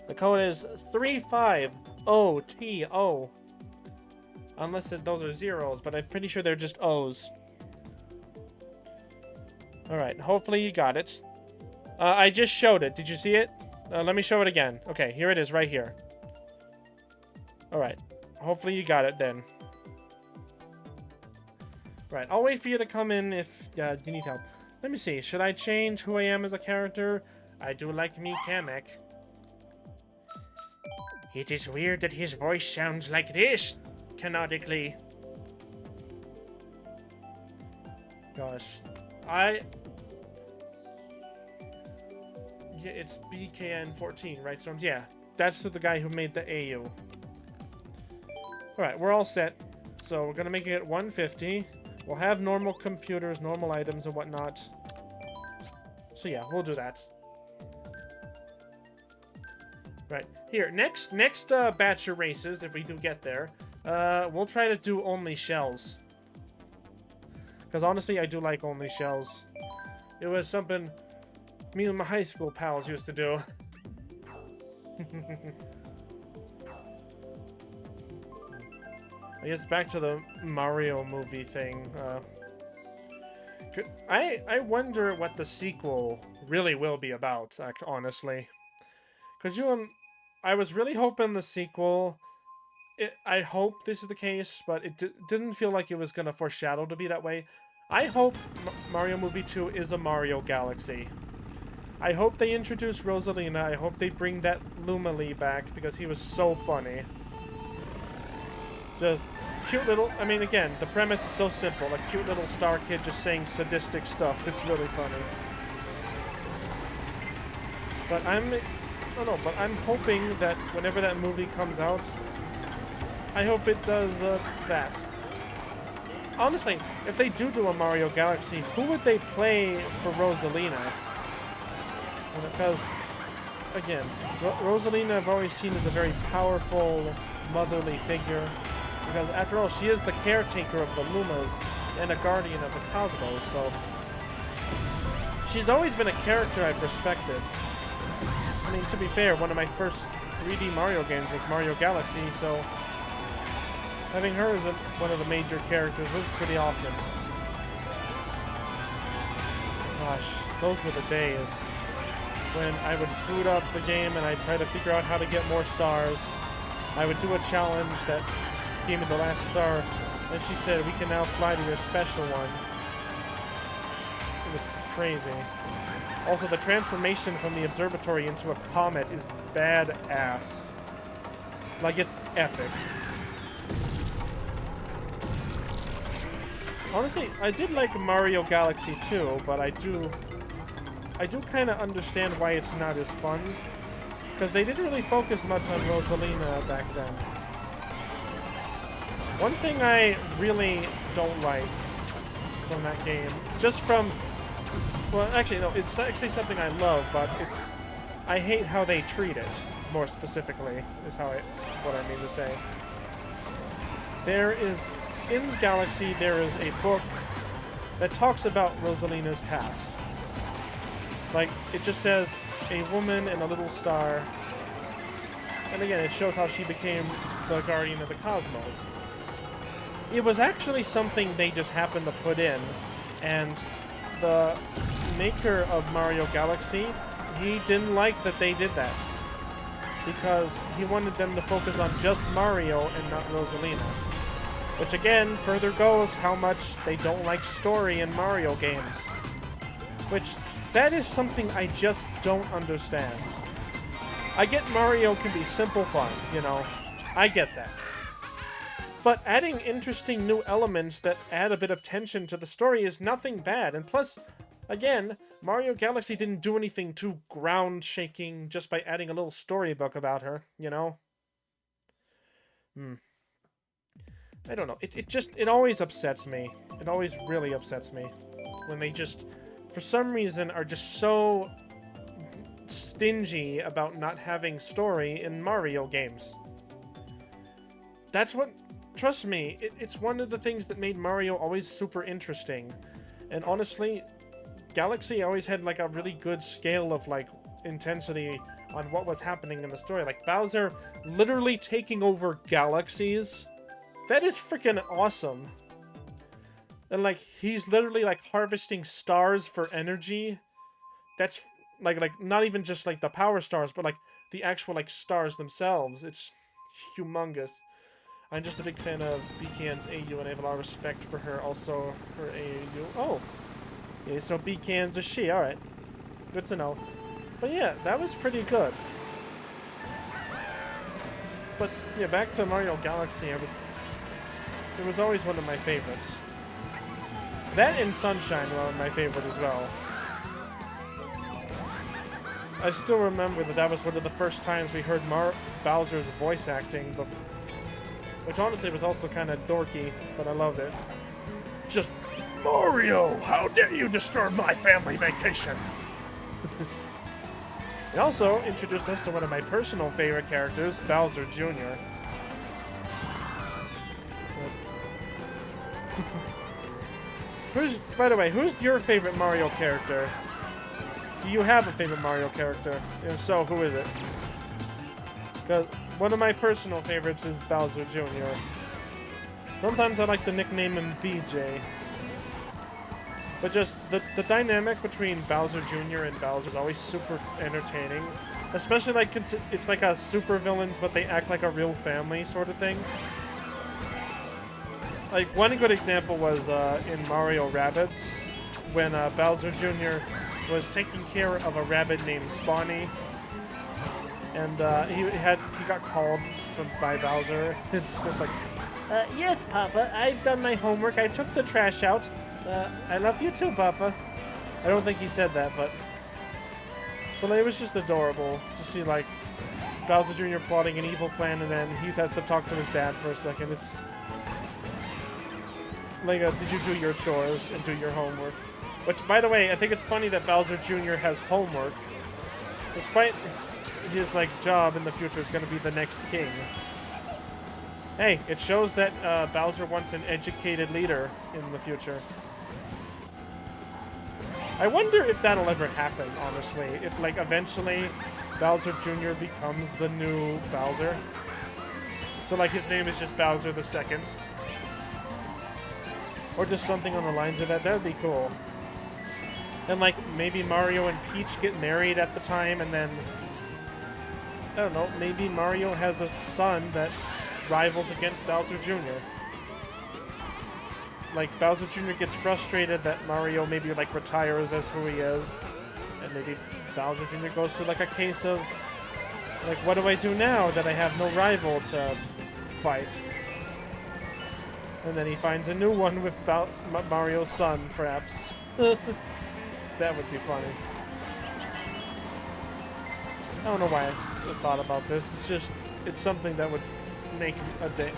The code is 35OTO. Unless those are zeros, but I'm pretty sure they're just O's. Alright, hopefully you got it. I just showed it. Did you see it? Let me show it again. Okay, here it is, right here. Alright, hopefully you got it then. Right, I'll wait for you to come in if you need help. Let me see, should I change who I am as a character? I do like me Kamek. It is weird that his voice sounds like this, canonically. Gosh, yeah, it's BKN14, right? So yeah, that's the guy who made the AU. Alright, we're all set. So we're gonna make it 150. We'll have normal computers, normal items, and whatnot. So yeah, we'll do that. Right, here, next batch of races, if we do get there, we'll try to do only shells. Because honestly, I do like only shells. It was something me and my high school pals used to do. I guess back to the Mario movie thing. I wonder what the sequel really will be about, honestly. Because I was really hoping the sequel... I hope this is the case, but it didn't feel like it was going to foreshadow to be that way. I hope Mario Movie 2 is a Mario Galaxy. I hope they introduce Rosalina. I hope they bring that Lumily back, because he was so funny. Just cute little... I mean, again, the premise is so simple. A cute little star kid just saying sadistic stuff. It's really funny. But I'm hoping that whenever that movie comes out, I hope it does that. Honestly, if they do a Mario Galaxy, who would they play for Rosalina? Because, again, Rosalina I've always seen as a very powerful, motherly figure. Because, after all, she is the caretaker of the Lumas and a guardian of the cosmos, so... She's always been a character I've respected. I mean, to be fair, one of my first 3D Mario games was Mario Galaxy, so... Having her as one of the major characters was pretty awesome. Gosh, those were the days when I would boot up the game and I'd try to figure out how to get more stars. I would do a challenge that gave me the last star, and she said, "We can now fly to your special one." It was crazy. Also, the transformation from the observatory into a comet is badass. Like, it's epic. Honestly, I did like Mario Galaxy 2, but I do kind of understand why it's not as fun. Because they didn't really focus much on Rosalina back then. One thing I really don't like from that game, just from... Well, actually, no, it's actually something I love, but I hate how they treat it, more specifically, is what I mean to say. In Galaxy, there is a book that talks about Rosalina's past. Like, it just says, a woman and a little star. And again, it shows how she became the guardian of the cosmos. It was actually something they just happened to put in, and the maker of Mario Galaxy, he didn't like that they did that. Because he wanted them to focus on just Mario and not Rosalina. Which again, further goes how much they don't like story in Mario games. Which, that is something I just don't understand. I get Mario can be simple fun, you know. I get that. But adding interesting new elements that add a bit of tension to the story is nothing bad. And plus, again, Mario Galaxy didn't do anything too ground-shaking just by adding a little storybook about her, you know? I don't know. It always upsets me. It always really upsets me when they just, for some reason, are just so stingy about not having story in Mario games. That's what, trust me, it's one of the things that made Mario always super interesting. And honestly, Galaxy always had like a really good scale of like intensity on what was happening in the story. Like Bowser literally taking over galaxies. That is freaking awesome. And like he's literally like harvesting stars for energy. That's like not even just like the power stars, but like the actual like stars themselves. It's humongous. I'm just a big fan of Beacon's AU and I have a lot of respect for her. Also, her AU. Oh! Yeah, so Beacon's a she. Alright. Good to know. But yeah, that was pretty good. But yeah, back to Mario Galaxy. It was always one of my favorites. That and Sunshine were my favorite as well. I still remember that was one of the first times we heard Bowser's voice acting, which honestly was also kind of dorky, but I loved it. Just, Mario, how dare you disturb my family vacation? It also introduced us to one of my personal favorite characters, Bowser Jr. By the way, who's your favorite Mario character? Do you have a favorite Mario character? If so, who is it? Because one of my personal favorites is Bowser Jr. Sometimes I like to nickname him BJ. But just the dynamic between Bowser Jr. and Bowser is always super entertaining. Especially like it's like a super villains, but they act like a real family sort of thing. Like one good example was in Mario Rabbids, when Bowser Jr. was taking care of a rabbit named Spawny, and he got called by Bowser. It's just like, yes, Papa, I've done my homework. I took the trash out. I love you too, Papa. I don't think he said that, but it was just adorable to see like Bowser Jr. plotting an evil plan, and then he has to talk to his dad for a second. It's like, did you do your chores and do your homework? Which, by the way, I think it's funny that Bowser Jr. has homework. Despite his, like, job in the future is going to be the next king. Hey, it shows that Bowser wants an educated leader in the future. I wonder if that'll ever happen, honestly. If, like, eventually Bowser Jr. becomes the new Bowser. So, like, his name is just Bowser the Second. Or just something on the lines of that. That would be cool. And, like, maybe Mario and Peach get married at the time, and then... I don't know, maybe Mario has a son that rivals against Bowser Jr. Like, Bowser Jr. gets frustrated that Mario maybe, like, retires as who he is. And maybe Bowser Jr. goes through, like, a case of, like, what do I do now that I have no rival to fight? And then he finds a new one with Mario's son, perhaps. That would be funny. I don't know why I thought about this. It's just, it's something that would make a day.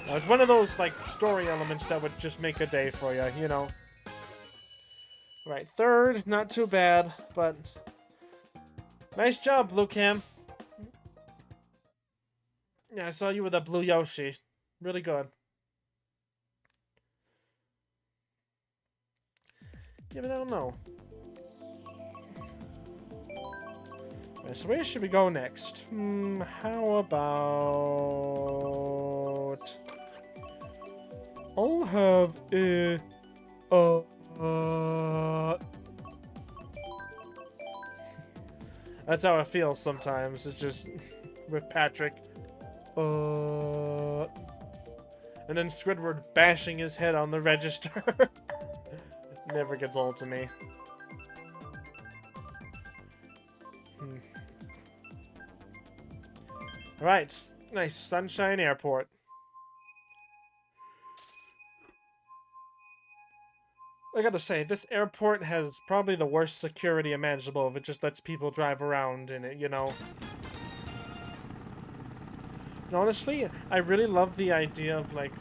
Now, it's one of those, like, story elements that would just make a day for you, you know? Right, third, not too bad, but... Nice job, Blue Cam. Yeah, I saw you with a blue Yoshi. Really good. Yeah, but I don't know. Right, so where should we go next? How about... I'll have a... That's how it feels sometimes. It's just... with Patrick. And then Squidward bashing his head on the register. Never gets old to me. Right, nice Sunshine Airport. I gotta say, this airport has probably the worst security imaginable if it just lets people drive around in it, you know? And honestly, I really love the idea of, like,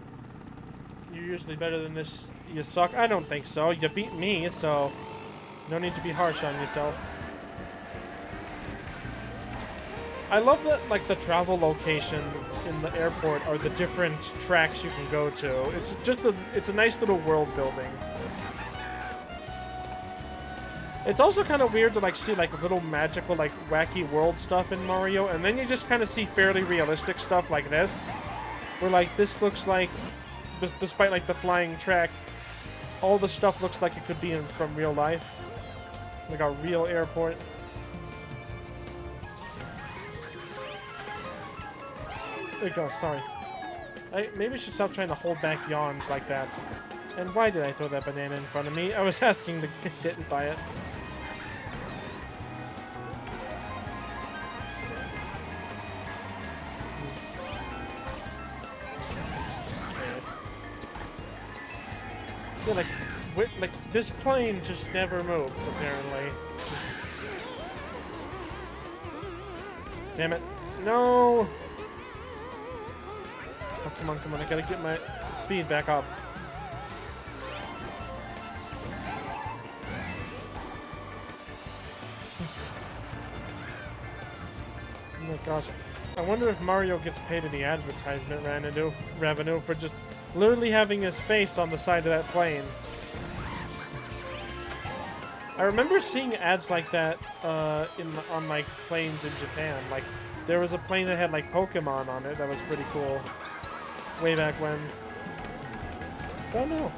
you're usually better than this, you suck. I don't think so. You beat me, so no need to be harsh on yourself. I love that, like, the travel location in the airport are the different tracks you can go to. It's just it's a nice little world building. It's also kind of weird to, like, see, like, little magical, like, wacky world stuff in Mario, and then you just kind of see fairly realistic stuff like this, where, like, this looks like, despite, like, the flying track, all the stuff looks like it could be from real life. Like a real airport. There you go, sorry. Maybe I should stop trying to hold back yawns like that. And why did I throw that banana in front of me? I was asking to get bitten by it. Yeah, like this plane just never moves, apparently. Damn it. No! Oh, come on, come on. I gotta get my speed back up. Oh my gosh. I wonder if Mario gets paid any advertisement revenue for just literally having his face on the side of that plane. I remember seeing ads like that on like planes in Japan. Like there was a plane that had like Pokemon on it that was pretty cool. Way back when. I don't know.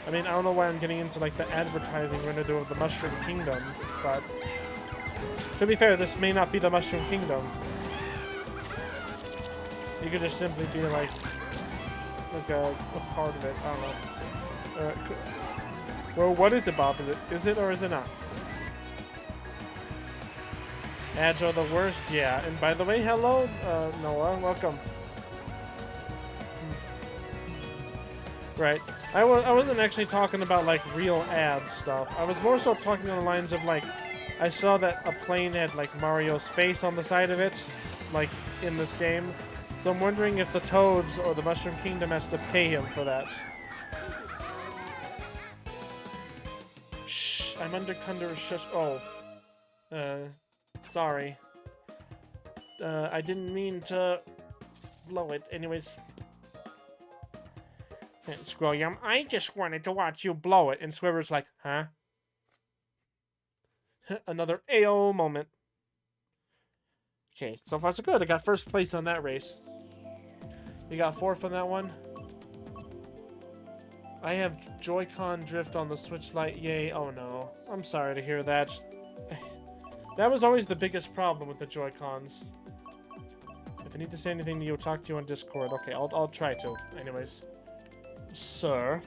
I mean, I don't know why I'm getting into like the advertising we're gonna do of the Mushroom Kingdom, but to be fair, this may not be the Mushroom Kingdom. You could just simply be like a part of it. I don't know. Well, what is it, Bob? Is it or is it not? Ads are the worst? Yeah. And by the way, hello, Noah. Welcome. Right. I wasn't actually talking about, like, real ad stuff. I was more so talking on the lines of, like, I saw that a plane had, like, Mario's face on the side of it, like, in this game. So I'm wondering if the Toads or the Mushroom Kingdom has to pay him for that. Shh, I'm under shush. Oh. Sorry. I didn't mean to blow it. Anyways. And Squilliam, I just wanted to watch you blow it. And Squiver's like, huh? Another AO moment. Okay, so far so good. I got first place on that race. You got fourth on that one? I have Joy-Con drift on the Switch Lite. Yay. Oh no. I'm sorry to hear that. That was always the biggest problem with the Joy-Cons. If I need to say anything to you, talk to you on Discord. Okay, I'll try to. Anyways. Sir.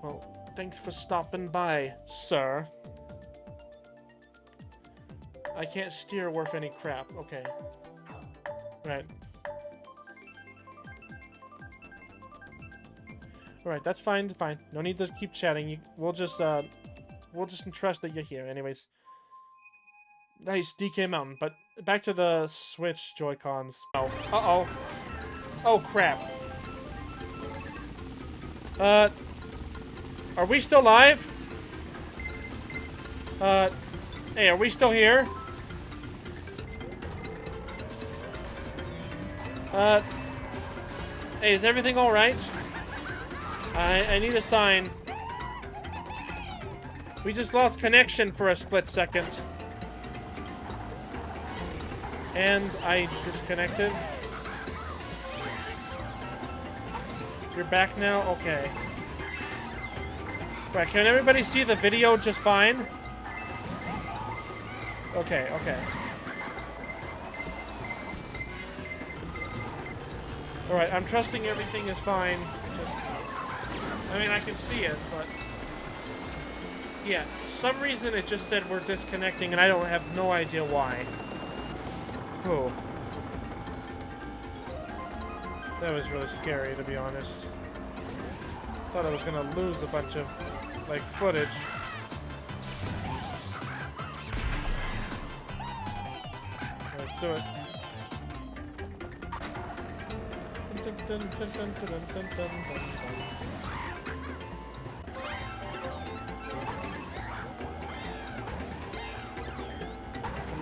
Well, thanks for stopping by, sir. I can't steer worth any crap. Okay. Right. Alright, that's fine, fine. No need to keep chatting. We'll just entrust that you're here. Anyways. Nice, DK Mountain. But back to the Switch Joy-Cons. Oh. Uh-oh. Oh, crap. Are we still live? Hey, are we still here? Hey, is everything alright? I need a sign. We just lost connection for a split second. And I disconnected. You're back now? Okay. Right, can everybody see the video just fine? Okay, okay. Alright, I'm trusting everything is fine. I mean, I can see it, but... yeah, for some reason it just said we're disconnecting, and I don't have no idea why. Oh. That was really scary, to be honest. Thought I was gonna lose a bunch of, like, footage. Let's do it.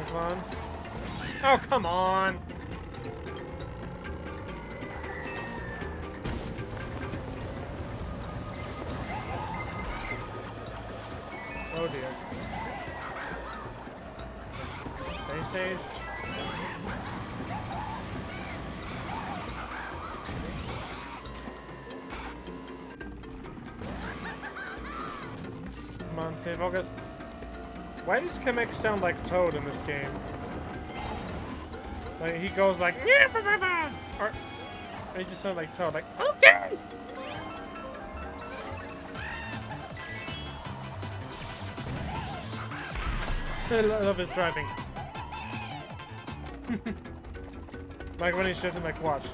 Come on. Oh, come on! Oh dear. Stay safe. Come on, stay focused. Why does Kamek sound like Toad in this game? Like, he goes like, or he just sounds like Toad, like, okay! I love his driving. Like when he's shifting, like, watch.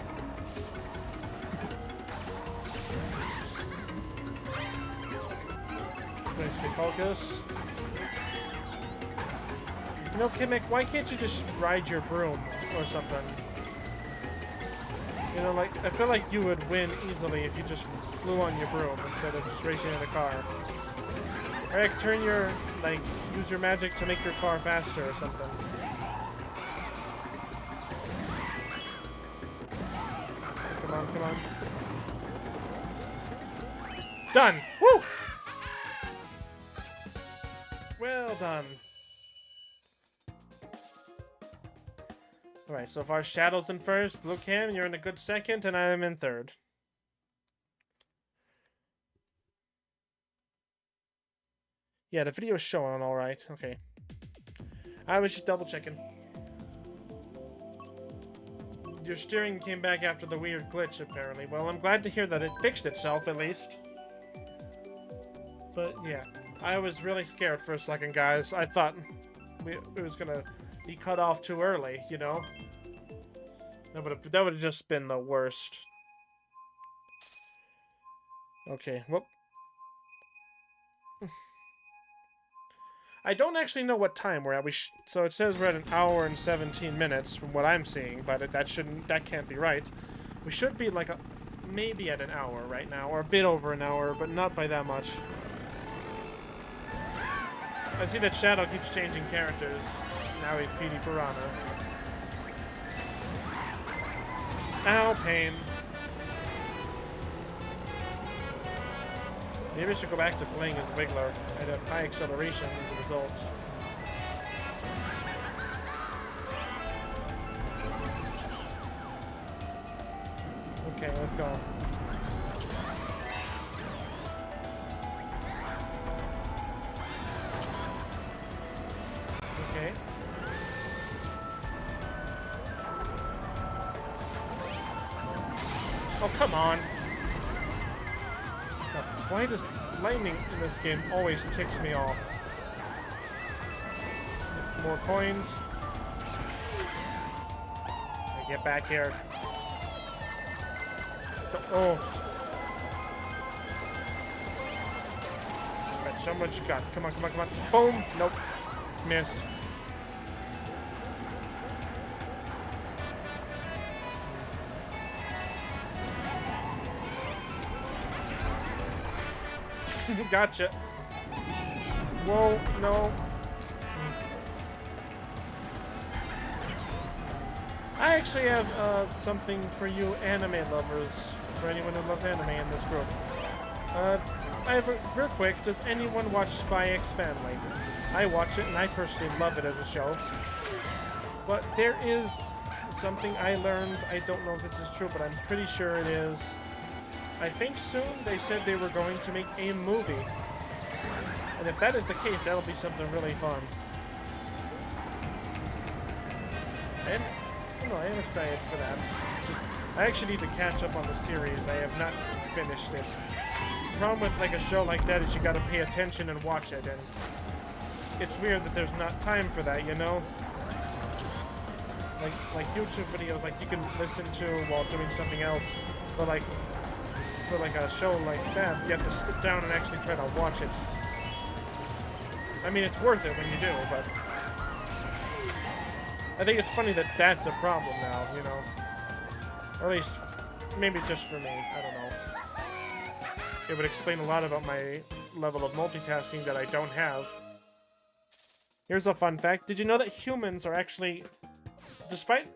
Stay focused. You know, Kamek, why can't you just ride your broom or something? You know, like, I feel like you would win easily if you just flew on your broom instead of just racing in a car. Or like, turn your, like, use your magic to make your car faster or something. Come on, come on. Done! Woo! Well done. Alright, so far Shadow's in first, Blue Cam, you're in a good second, and I am in third. Yeah, the video is showing alright. Okay. I was just double checking. Your steering came back after the weird glitch, apparently. Well, I'm glad to hear that it fixed itself, at least. But, yeah. I was really scared for a second, guys. I thought it was gonna be cut off too early, you know? That would have just been the worst. Okay, well... I don't actually know what time we're at. So it says we're at 1 hour and 17 minutes from what I'm seeing, but that can't be right. We should be like maybe at 1 hour right now, or a bit over 1 hour, but not by that much. I see that Shadow keeps changing characters. Now he's PD Piranha. Ow, pain. Maybe I should go back to playing as Wiggler. I had high acceleration as a result. Okay, let's go. Okay. Come on. God, why does lightning in this game always ticks me off? More coins. Get back here. Oh. Right, show me what you got. Come on, come on, come on. Boom! Nope. Missed. Gotcha. Whoa, no. I actually have something for you anime lovers, for anyone who loves anime in this group. I have real quick, does anyone watch Spy X Family? I watch it and I personally love it as a show. But there is something I learned, I don't know if this is true, but I'm pretty sure it is. I think soon they said they were going to make a movie. And if that is the case, that'll be something really fun. And I am excited for that. I actually need to catch up on the series. I have not finished it. The problem with like a show like that is you gotta pay attention and watch it, and it's weird that there's not time for that, you know? Like YouTube videos, like you can listen to while doing something else, but like for like a show like that, you have to sit down and actually try to watch it. I mean, it's worth it when you do, but I think it's funny that that's a problem now, you know? Or at least, maybe just for me, I don't know. It would explain a lot about my level of multitasking that I don't have. Here's a fun fact. Did you know that humans are actually, despite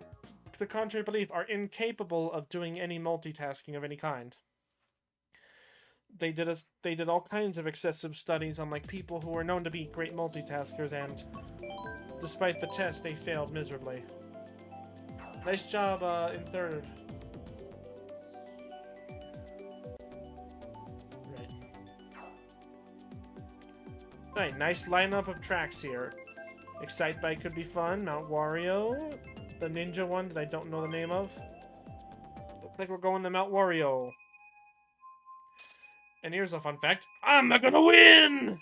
the contrary belief, are incapable of doing any multitasking of any kind? They did all kinds of excessive studies on like people who were known to be great multitaskers, and despite the test, they failed miserably. Nice job in third. Right. Alright, nice lineup of tracks here. Excite Bike could be fun. Mount Wario. The ninja one that I don't know the name of. Looks like we're going to Mount Wario. And here's a fun fact. I'm not gonna win!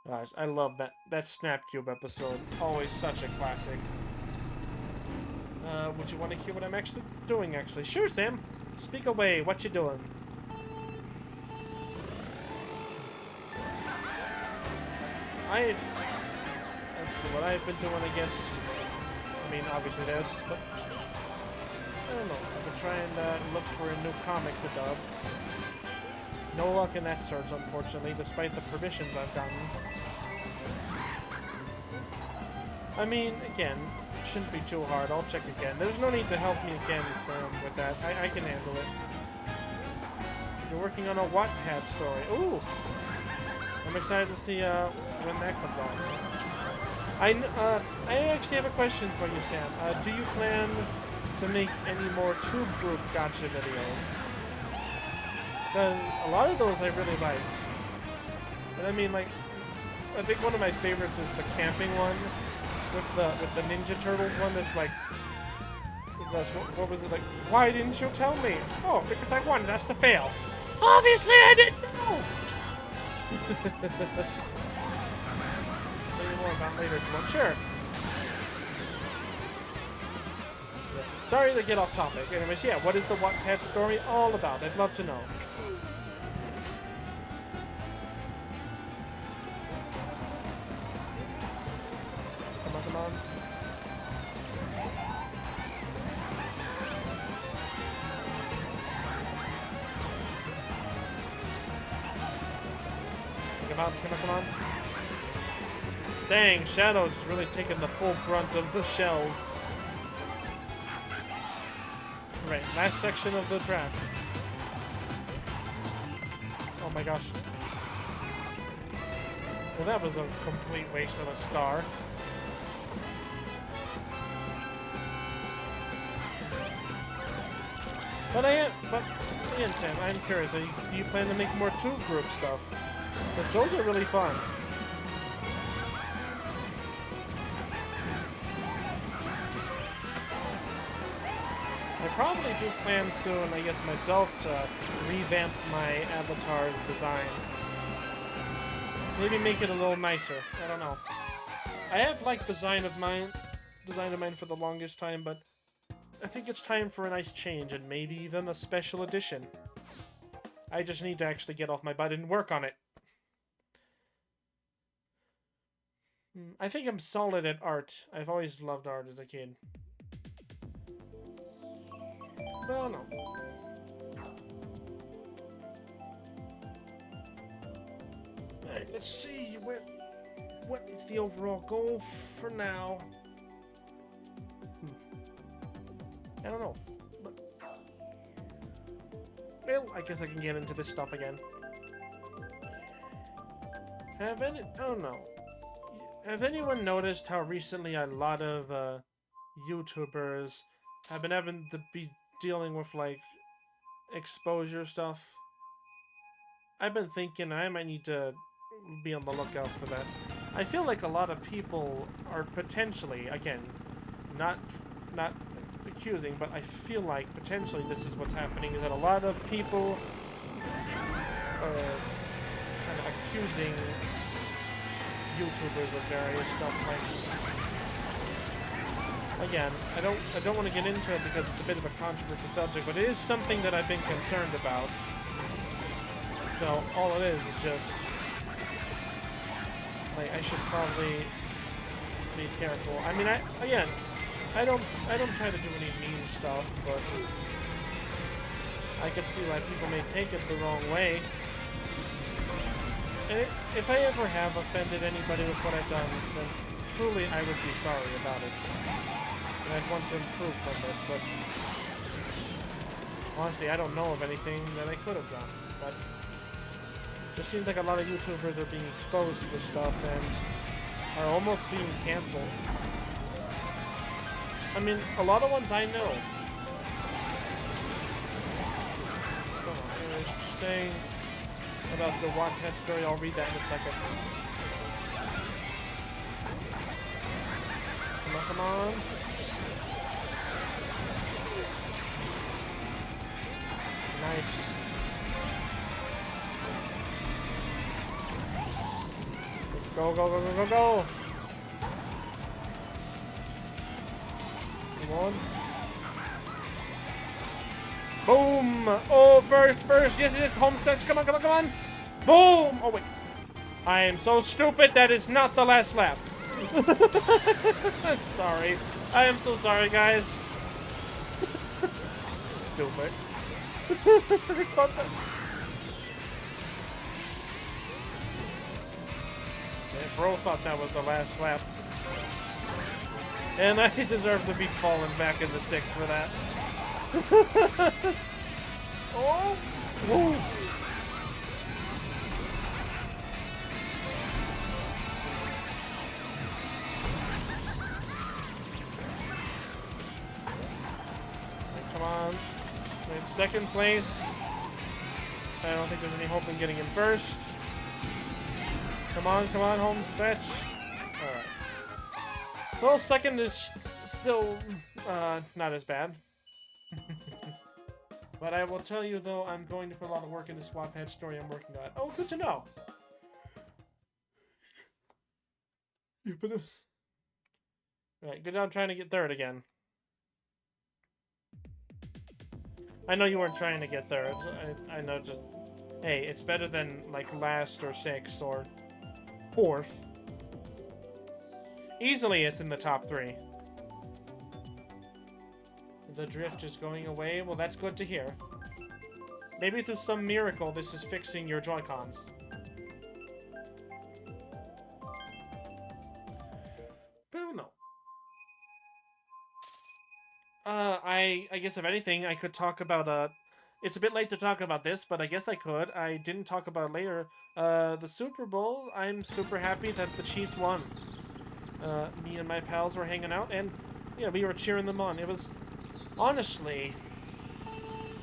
Gosh, I love that Snap Cube episode. Always such a classic. Would you want to hear what I'm actually doing, actually? Sure, Sam. Speak away. What you doing? That's what I've been doing, I guess. I mean, obviously this, but I don't know. I've been trying to look for a new comic to dub. No luck in that search, unfortunately, despite the permissions I've gotten. I mean, again, shouldn't be too hard. I'll check again. There's no need to help me again with that. I can handle it. You're working on a Wattpad story. Ooh! I'm excited to see when that comes on. I actually have a question for you, Sam. Do you plan to make any more Tube Group Gotcha videos? Because a lot of those I really liked. And I mean, like, I think one of my favorites is the camping one with the Ninja Turtles one. That's like, what was it like? Why didn't you tell me? Oh, because I wanted us to fail. Obviously, I didn't know. Maybe more about later if you want. Sure. Sorry to get off topic. Anyways, yeah, what is the Wattpad story all about? I'd love to know. Come on, come on. Come on, come on, come on. Dang, Shadow's really taking the full brunt of the shell. Right, last section of the track. Oh my gosh. Well, that was a complete waste of a star. But again, Sam, I'm curious. Do you plan to make more Tube Group stuff? Because those are really fun. probably do plan soon, I guess myself, to revamp my avatar's design. Maybe make it a little nicer. I don't know. I have liked design of mine for the longest time, but I think it's time for a nice change and maybe even a special edition. I just need to actually get off my butt and work on it. I think I'm solid at art. I've always loved art as a kid. Well, no. Alright, let's see what is the overall goal for now. I don't know. But, well, I guess I can get into this stuff again. Have anyone noticed how recently a lot of YouTubers have been having to be dealing with like exposure stuff? I've been thinking I might need to be on the lookout for that. I feel like a lot of people are potentially, again, not accusing, but I feel like potentially this is what's happening, is that a lot of people are kind of accusing YouTubers of various stuff. Like, again, I don't want to get into it because it's a bit of a controversial subject, but it is something that I've been concerned about. So all it is just like I should probably be careful. I mean, I don't try to do any mean stuff, but I can see why people may take it the wrong way. And if I ever have offended anybody with what I've done, then truly I would be sorry about it. And I'd want to improve from it, but honestly, I don't know of anything that I could have done. But it just seems like a lot of YouTubers are being exposed to this stuff and are almost being canceled. I mean, a lot of ones I know. Saying about the Wattpad story, I'll read that in a second. Come on, come on. Nice. Go, go, go, go, go, go! Come on. Boom! Oh, first, yes, home stretch, come on, come on, come on! Boom! Oh, wait. I am so stupid, that is not the last lap. I'm sorry. I am so sorry, guys. Stupid. Bro thought that was the last lap. And I deserve to be falling back in the 6th for that. Oh! Whoa. Come on. We're in 2nd place. I don't think there's any hope in getting him 1st. Come on, home stretch. Alright. Well, 2nd is still not as bad. But I will tell you, though, I'm going to put a lot of work into Wattpad story I'm working on. Oh, good to know. You put this. Alright, good job trying to get 3rd again. I know you weren't trying to get 3rd. I know just... Hey, it's better than, like, last or 6th or 4th. Easily it's in the top 3. The drift is going away. Well, that's good to hear. Maybe through some miracle this is fixing your Joy-Cons. But I don't know. I guess if anything, I could talk about, it's a bit late to talk about this, but I guess I could. I didn't talk about it later. The Super Bowl, I'm super happy that the Chiefs won. Me and my pals were hanging out, and, yeah, we were cheering them on. It was... Honestly,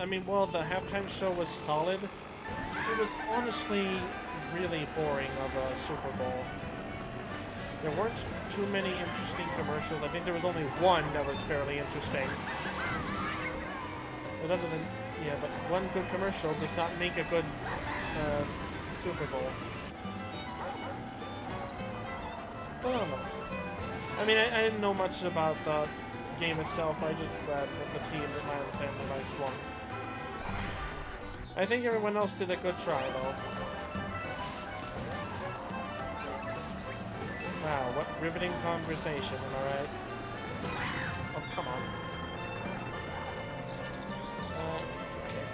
I mean, while the halftime show was solid, it was honestly really boring of a Super Bowl. There weren't too many interesting commercials. I think there was only one that was fairly interesting. But other than, yeah, but one good commercial does not make a good Super Bowl. I don't know. I mean, I didn't know much about the game itself. I just glad that the team that my own family likes won. I think everyone else did a good try, though. Wow, what riveting conversation, am I right? Oh, come on. Okay.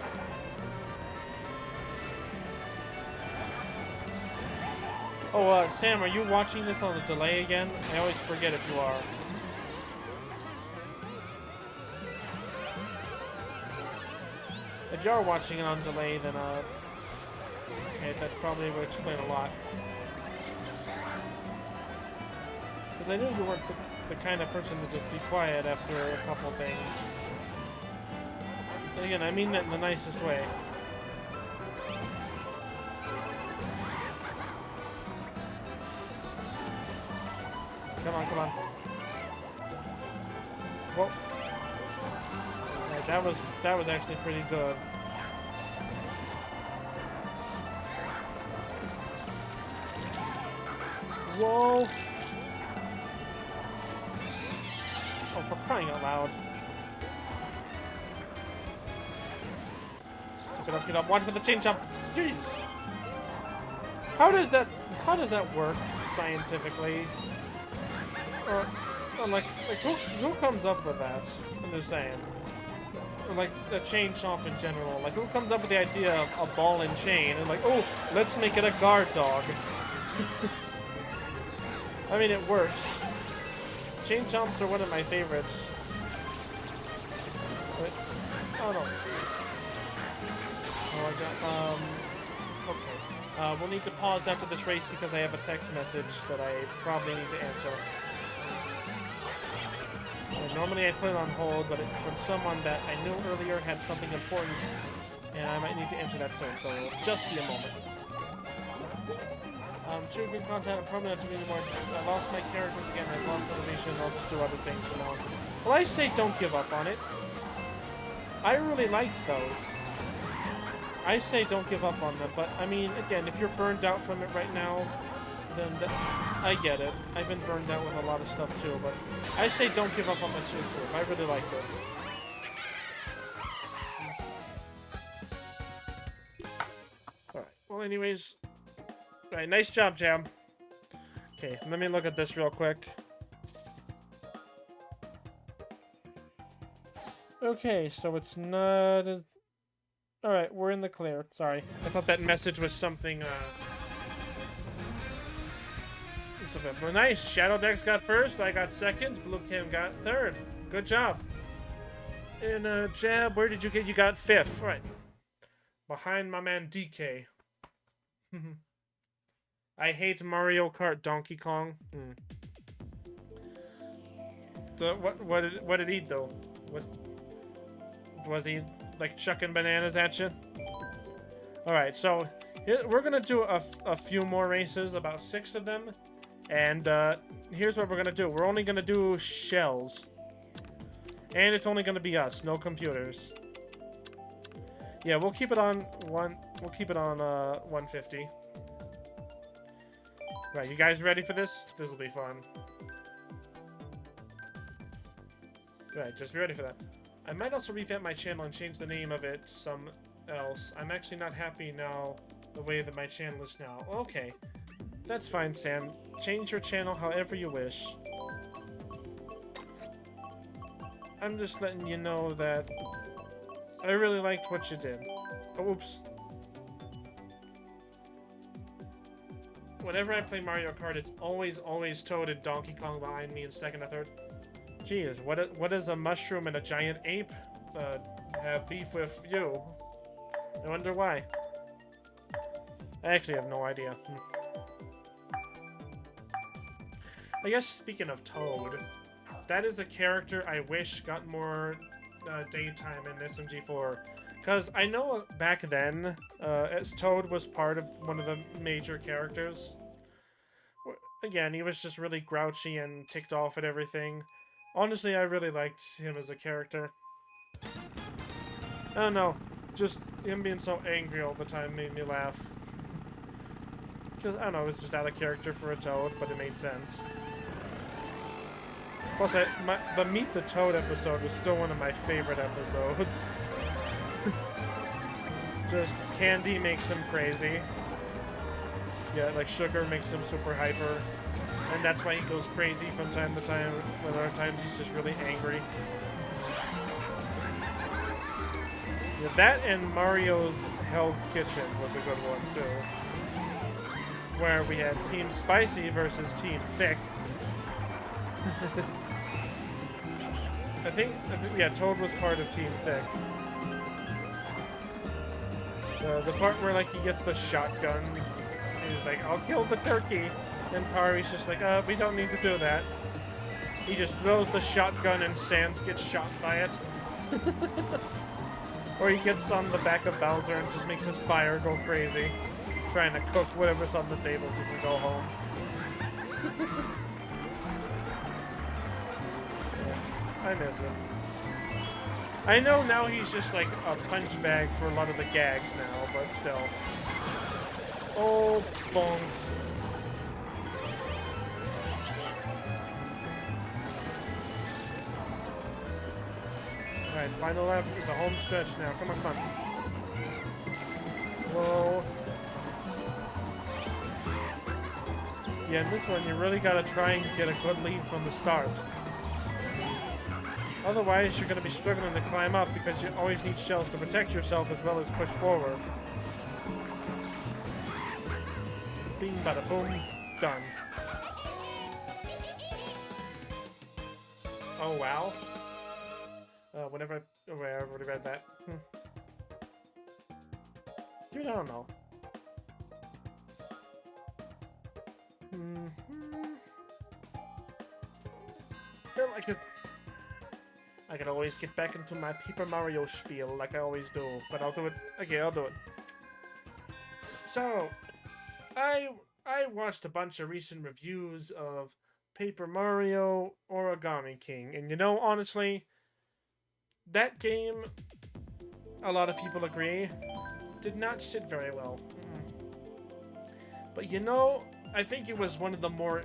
Oh, Sam, are you watching this on a delay again? I always forget if you are. If you are watching it on delay, then, okay, that probably would explain a lot. Because I knew you weren't the kind of person to just be quiet after a couple things. And again, I mean that in the nicest way. Come on, come on. Whoa. Right, that was actually pretty good. Whoa. Oh, for crying out loud. Get up, watch for the chain jump. Jeez. How does that work scientifically? Or like who comes up with that? I'm just saying. Or like a chain chomp in general. Like who comes up with the idea of a ball and chain and like, oh, let's make it a guard dog. I mean, it works. Chain chomps are one of my favorites. But, oh no. Oh, I got, okay. We'll need to pause after this race because I have a text message that I probably need to answer. And normally I put it on hold, but it's from someone that I knew earlier had something important, and I might need to answer that soon, so it'll just be a moment. True good content, I'm probably not doing anymore. I lost my characters again, I've lost motivation, I'll just do other things from now on. Well, I say don't give up on it. I really liked those. I say don't give up on them, but I mean, again, if you're burned out from it right now, then I get it. I've been burned out with a lot of stuff too, but I say don't give up on my Super Group. I really liked it. Alright, well anyways, alright, nice job, Jam. Okay, let me look at this real quick. Okay, so it's not... Alright, we're in the clear. Sorry. I thought that message was something, Well, nice. Shadow Dex got first. I got second. Blue Kim got third. Good job. And, Jab, where did you get? You got fifth. Alright. Behind my man DK. I hate Mario Kart Donkey Kong. What did he do? What was he like chucking bananas at you? Alright, so we're gonna do a few more races, about 6 of them. And here's what we're gonna do. We're only gonna do shells. And it's only gonna be us, no computers. Yeah, we'll keep it on 150. Right, you guys ready for this? This will be fun. Right, just be ready for that. I might also revamp my channel and change the name of it to some else. I'm actually not happy now the way that my channel is now. Okay. That's fine, Sam. Change your channel however you wish. I'm just letting you know that I really liked what you did. Oh, oops. Whenever I play Mario Kart, it's always Toad and Donkey Kong behind me in second or third. Jeez, what does a mushroom and a giant ape have beef with you? I wonder why. I actually have no idea. I guess speaking of Toad, that is a character I wish got more daytime in SMG4. Because I know back then, as Toad was part of one of the major characters. Again, he was just really grouchy and ticked off at everything. Honestly, I really liked him as a character. I don't know. Just him being so angry all the time made me laugh. Because, I don't know, it was just out of character for a Toad, but it made sense. Plus, the Meet the Toad episode was still one of my favorite episodes. Just Candy makes him crazy. Yeah, like Sugar makes him super hyper. And that's why he goes crazy from time to time. When other times he's just really angry. Yeah, that and Mario's Hell's Kitchen was a good one too. Where we had Team Spicy versus Team Thick. I think, yeah, Toad was part of Team Thick. The part where, like, he gets the shotgun, and he's like, I'll kill the turkey. And Pari's just like, we don't need to do that. He just throws the shotgun and Sans gets shot by it. Or he gets on the back of Bowser and just makes his fire go crazy. Trying to cook whatever's on the table so he can go home. I miss him. I know now he's just like a punch bag for a lot of the gags now, but still. Oh, bonk. Alright, final lap is a home stretch now. Come on, come on. Whoa. Yeah, in this one, you really gotta try and get a good lead from the start. Otherwise, you're gonna be struggling to climb up because you always need shells to protect yourself as well as push forward. Bing, bada boom, done. Oh, wow. Whenever I... Oh, wait, I already read that. Dude, I don't know. Well, I can always get back into my Paper Mario spiel like I always do, but I'll do it. Okay, I'll do it. So, I watched a bunch of recent reviews of Paper Mario Origami King, and you know, honestly, that game, a lot of people agree, did not sit very well. But you know, I think it was one of the more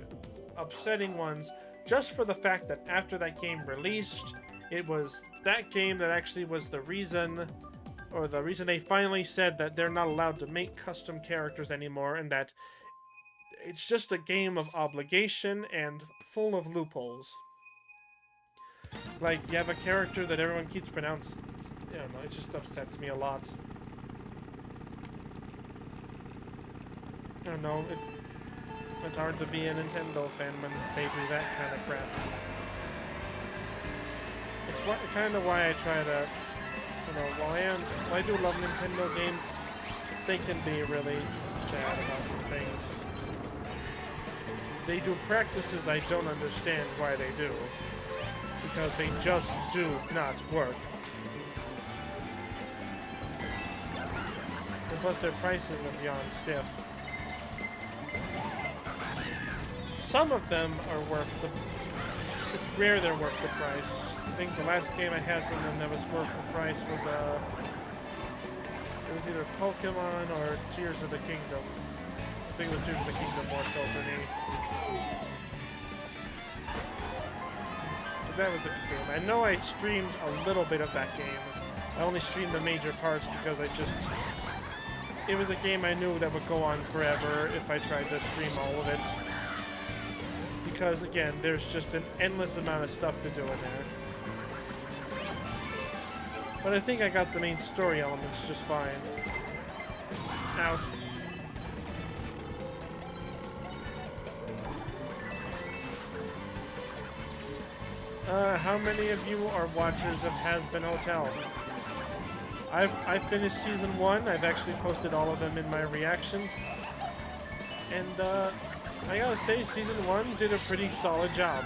upsetting ones, just for the fact that after that game released, it was that game that actually was the reason, or the reason they finally said that they're not allowed to make custom characters anymore, and that it's just a game of obligation and full of loopholes. Like, you have a character that everyone keeps pronouncing. I don't know, it just upsets me a lot. I don't know, it's hard to be a Nintendo fan when they do that kind of crap. It's kind of why I try to, you know, while I do love Nintendo games, they can be really bad about some things. They do practices I don't understand why they do, because they just do not work. And plus their prices are beyond stiff. Some of them are worth the... It's rare they're worth the price. I think the last game I had from them that was worth the price was, it was either Pokemon or Tears of the Kingdom. I think it was Tears of the Kingdom more so for me. But that was a good game. I know I streamed a little bit of that game. I only streamed the major parts because it was a game I knew that would go on forever if I tried to stream all of it. Because, again, there's just an endless amount of stuff to do in there. But I think I got the main story elements just fine. Ouch. How many of you are watchers of Has-Been Hotel? I finished Season 1. I've actually posted all of them in my reactions. And, I gotta say, Season 1 did a pretty solid job.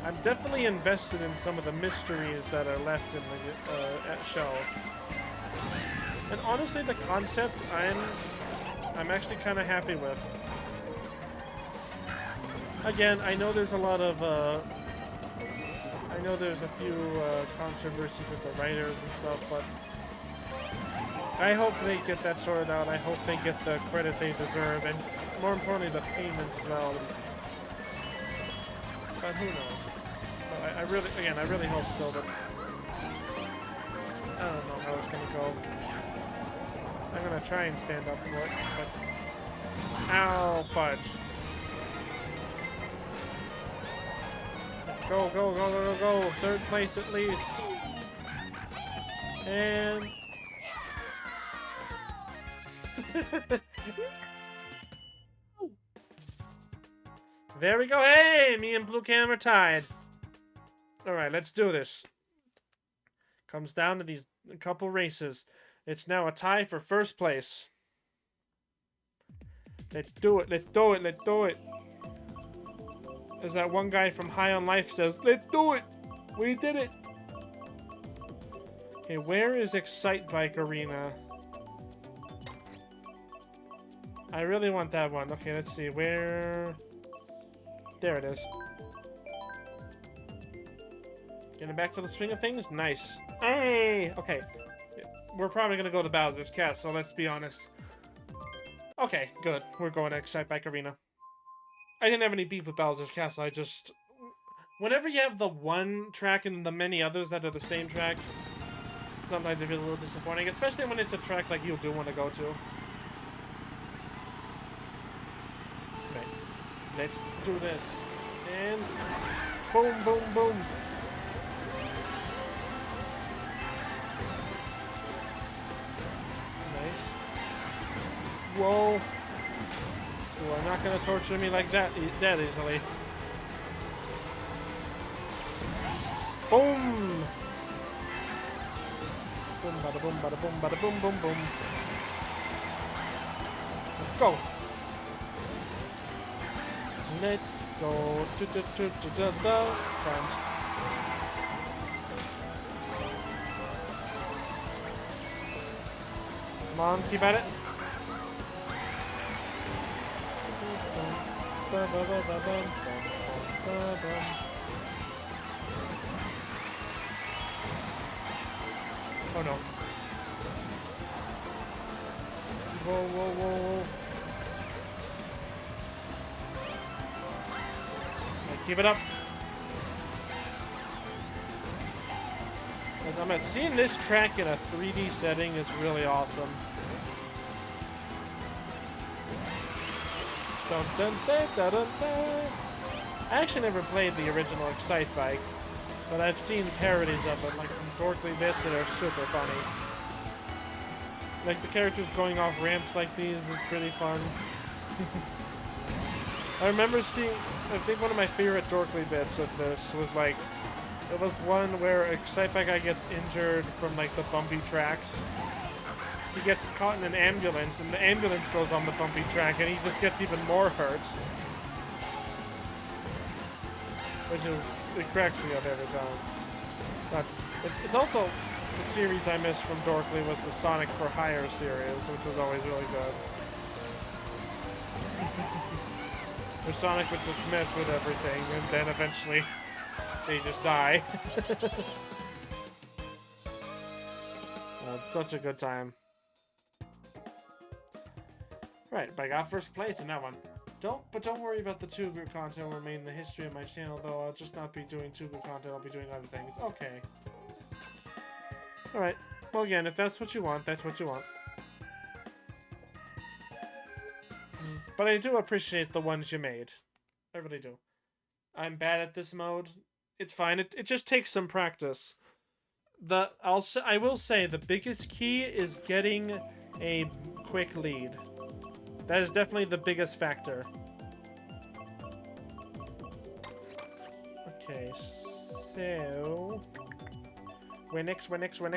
I'm definitely invested in some of the mysteries that are left in the show. And honestly, the concept, I'm actually kind of happy with. Again, I know there's a lot of, I know there's a few controversies with the writers and stuff, but I hope they get that sorted out. I hope they get the credit they deserve, and more importantly, the payment as well. But who knows? But I really hope so, but I don't know how it's gonna go. I'm gonna try and stand up for it, but ow, fudge. Go, go, go, go, go, go. Third place at least. And... there we go. Hey, me and Blue Cam are tied. Alright, let's do this. Comes down to these couple races. It's now a tie for first place. Let's do it, let's do it, let's do it. As that one guy from High on Life says, let's do it! We did it! Okay, where is Excite Bike Arena? I really want that one. Okay, let's see. Where... there it is. Getting back to the swing of things? Nice. Hey! Okay. We're probably gonna go to Bowser's Castle, let's be honest. Okay, good. We're going to Excite Bike Arena. I didn't have any beef with Bowser's Castle, I just... whenever you have the one track and the many others that are the same track, sometimes it feels a little disappointing, especially when it's a track like you do want to go to. Okay, let's do this. And... boom, boom, boom. Nice. Whoa. You are not going to torture me like that easily. Boom! Boom, bada boom, bada boom, bada boom, boom, boom. Let's go. Let's go to the front. Come on, keep at it. Oh no. Whoa, whoa, whoa, whoa. Right, keep it up. Seeing this track in a 3D setting is really awesome. Dun, dun, dun, dun, dun, dun. I actually never played the original Excite Bike, but I've seen parodies of it, like some dorkly bits that are super funny. Like the characters going off ramps like these is pretty fun. I remember seeing, I think one of my favorite dorkly bits of this was like, it was one where Excite Bike guy gets injured from like the bumpy tracks. He gets caught in an ambulance, and the ambulance goes on the bumpy track, and he just gets even more hurt. Which is, it cracks me up every time. But it's also the series I missed from Dorkly was the Sonic for Hire series, which was always really good. Where Sonic would just mess with everything, and then eventually they just die. Such a good time. Right, but I got first place in that one. Don't worry about the 2-group content will remain in the history of my channel, though I'll just not be doing 2-group content, I'll be doing other things. Okay. Alright. Well, again, if that's what you want, that's what you want. But I do appreciate the ones you made. I really do. I'm bad at this mode. It's fine. It just takes some practice. I will say the biggest key is getting a quick lead. That is definitely the biggest factor. Okay, so where next? Let's go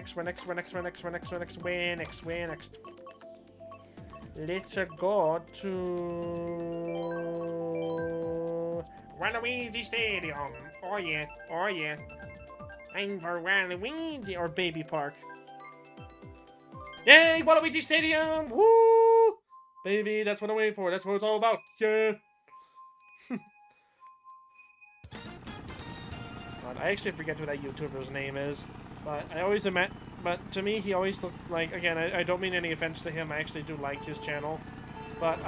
to Waluigi Stadium. Oh yeah, oh yeah. I'm for Waluigi or Baby Park. Yay, Waluigi Stadium! Woo! Baby, that's what I'm waiting for. That's what it's all about. Yeah. God, I actually forget who that YouTuber's name is, but I always but to me, he always looked like, again, I don't mean any offense to him, I actually do like his channel, but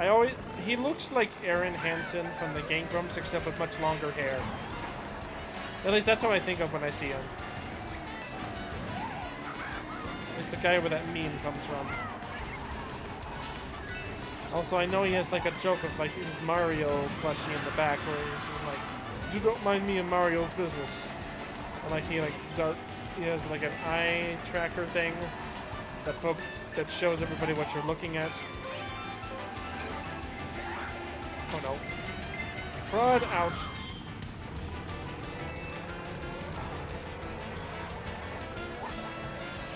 he looks like Aaron Hansen from the Game Grumps, except with much longer hair. At least that's how I think of when I see him. It's the guy where that meme comes from. Also, I know he has like a joke of like his Mario plushie in the back where he's like, "You don't mind me in Mario's business." And like he has like an eye tracker thing that shows everybody what you're looking at. Oh no. Fraud, ouch.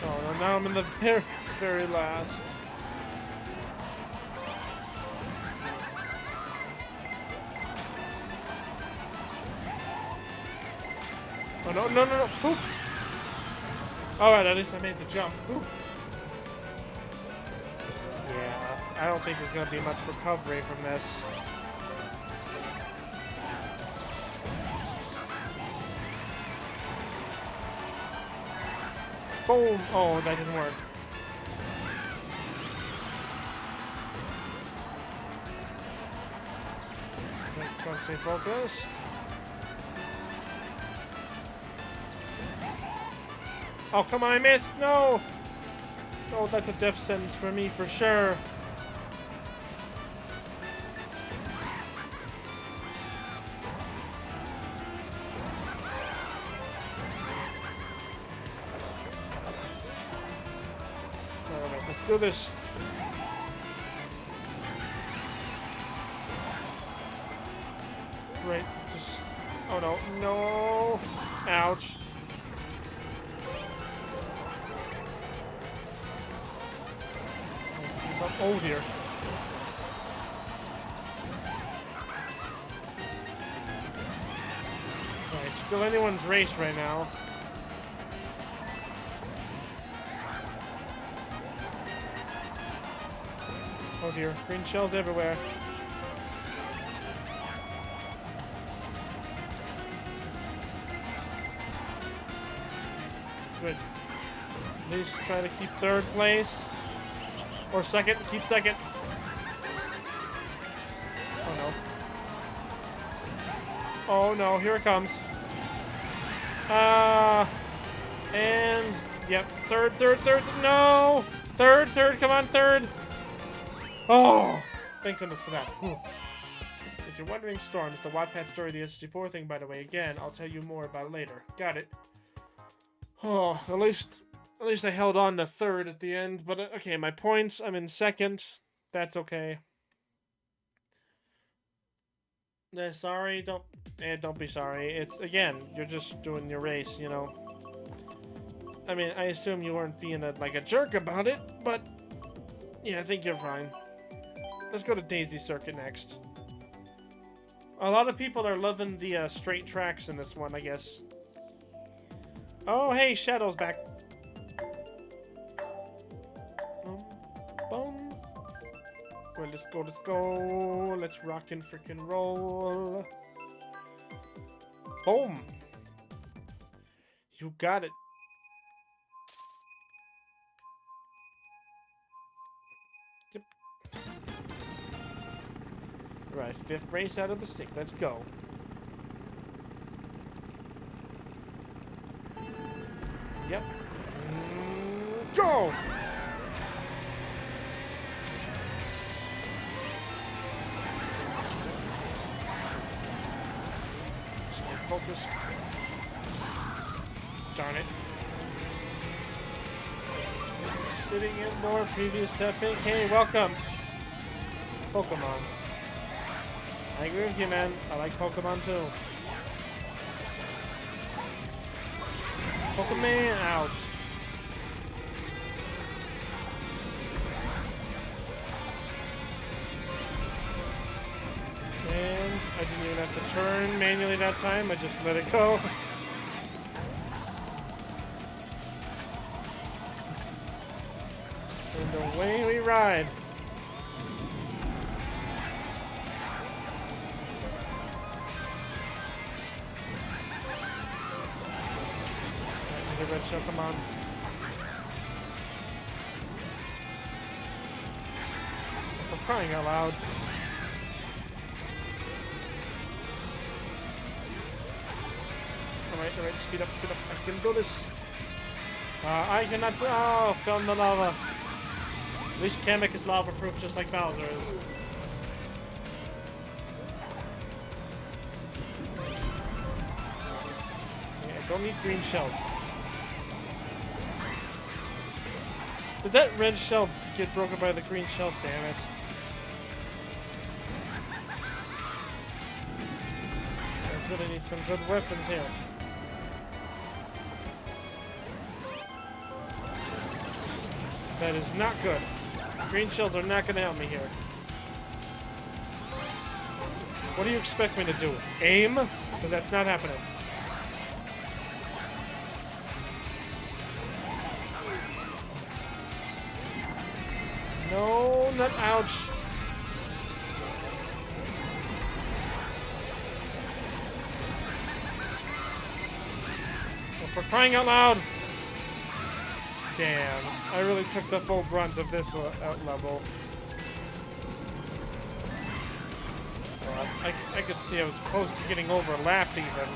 Oh no, now I'm in the very, very last. Oh no, no, no, no. Ooh. Alright, at least I made the jump. Ooh. Yeah, I don't think there's gonna be much recovery from this. Boom! Oh, that didn't work. Gotta stay focused. Oh, come on, I missed! No! Oh, that's a death sentence for me for sure. Alright, let's do this. Right, just... Oh no, no! Ouch. Oh dear. Alright, still anyone's race right now. Oh dear, green shells everywhere. Good. At least try to keep third place. Or second, keep second. Oh no. Oh no, here it comes. And, yep, third, no! Third, come on, third! Oh! Thank goodness for that. Whew. If you're wondering, Storm, it's the Wattpad story of the SG4 thing, by the way. Again, I'll tell you more about it later. Got it. Oh, at least I held on to third at the end, but okay, my points, I'm in second. That's okay. Sorry, don't be sorry. It's, again, you're just doing your race, you know. I mean, I assume you weren't being like a jerk about it, but yeah, I think you're fine. Let's go to Daisy Circuit next. A lot of people are loving the straight tracks in this one, I guess. Oh, hey, Shadow's back. Boom. Well, let's go. Let's rock and freaking roll. Boom. You got it. Yep. Right, 5th race out of the 6th. Let's go. Yep. Go! Focus. Darn it. Sitting indoor, previous tapping. Hey, welcome. Pokemon. I agree with you, man. I like Pokemon too. Pokemon, ouch. And I didn't even have to turn manually that time, I just let it go. And away we ride. the red shell, come on. For crying out loud. Alright, speed up, I can do this. I cannot, oh, fell in the lava. At least Kamek is lava proof just like Bowser is. Yeah, I don't need green shells. Did that red shell get broken by the green shell? Damn it. I really need some good weapons here. That is not good. Green shells are not going to help me here. What do you expect me to do? Aim? Because that's not happening. No, not ouch. Well, for crying out loud. Damn, I really took the full brunt of this level. Well, I could see I was close to getting overlapped even.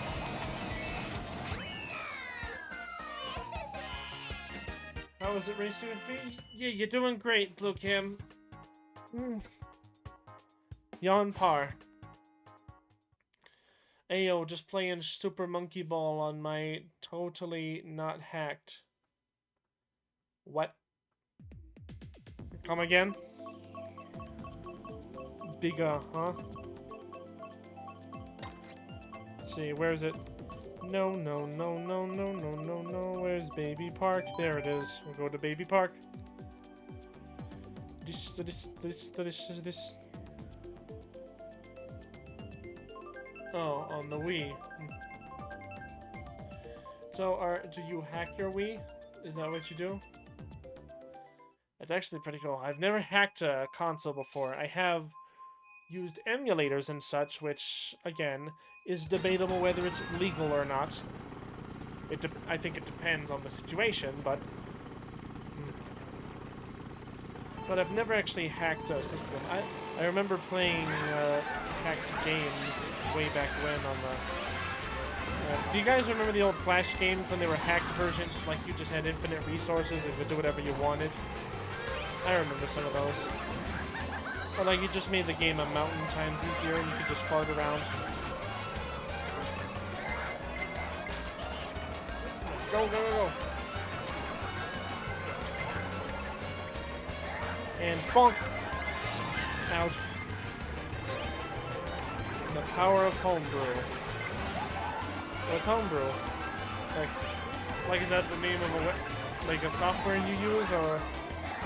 How was it racing with me? Yeah, you're doing great, Blue Cam. You're on par. Ayo, just playing Super Monkey Ball on my totally not hacked. What? Come again? Bigger, huh? Let's see, where is it? No. Where's Baby Park? There it is. We'll go to Baby Park. This. Oh, on the Wii. So, do you hack your Wii? Is that what you do? That's actually pretty cool. I've never hacked a console before. I have used emulators and such, which, again, is debatable whether it's legal or not. I think it depends on the situation, but I've never actually hacked a system. I remember playing hacked games way back when on the... do you guys remember the old Flash games when they were hacked versions? Like, you just had infinite resources and could do whatever you wanted? I remember some of those. Or like, you just made the game a mountain times easier and you could just fart around. Go. And bonk! Ouch. The power of homebrew. What's homebrew? Like is that the name of a software you use, or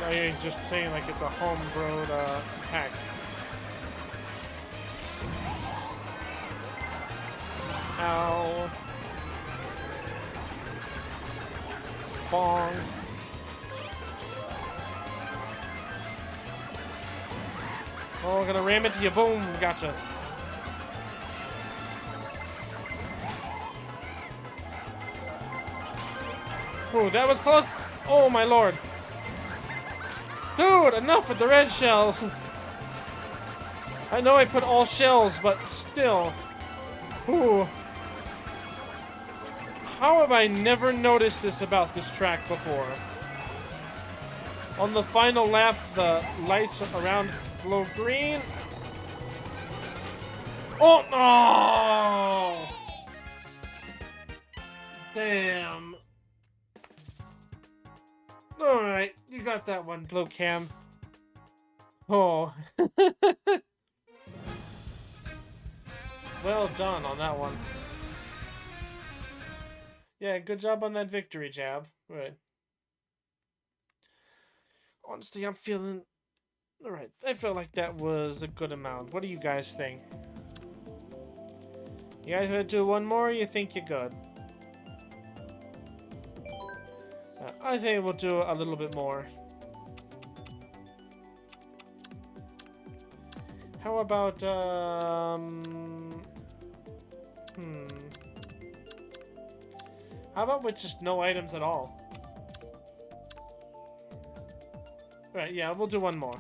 are you just saying like it's a homebrewed hack? Ow. Bong. Oh, gonna ram it to you. Boom. Gotcha. Oh, that was close. Oh, my lord. Dude, enough with the red shells. I know I put all shells, but still. Ooh. How have I never noticed this about this track before? On the final lap, the lights around glow green. Oh, no! Damn. Alright, you got that one, Blue Cam. Oh. Well done on that one. Yeah, good job on that victory jab. Right. Honestly, I'm feeling... Alright, I feel like that was a good amount. What do you guys think? You guys gonna do one more, or you think you're good? I think we'll do a little bit more. How about, How about with just no items at all? Right, yeah, we'll do one more.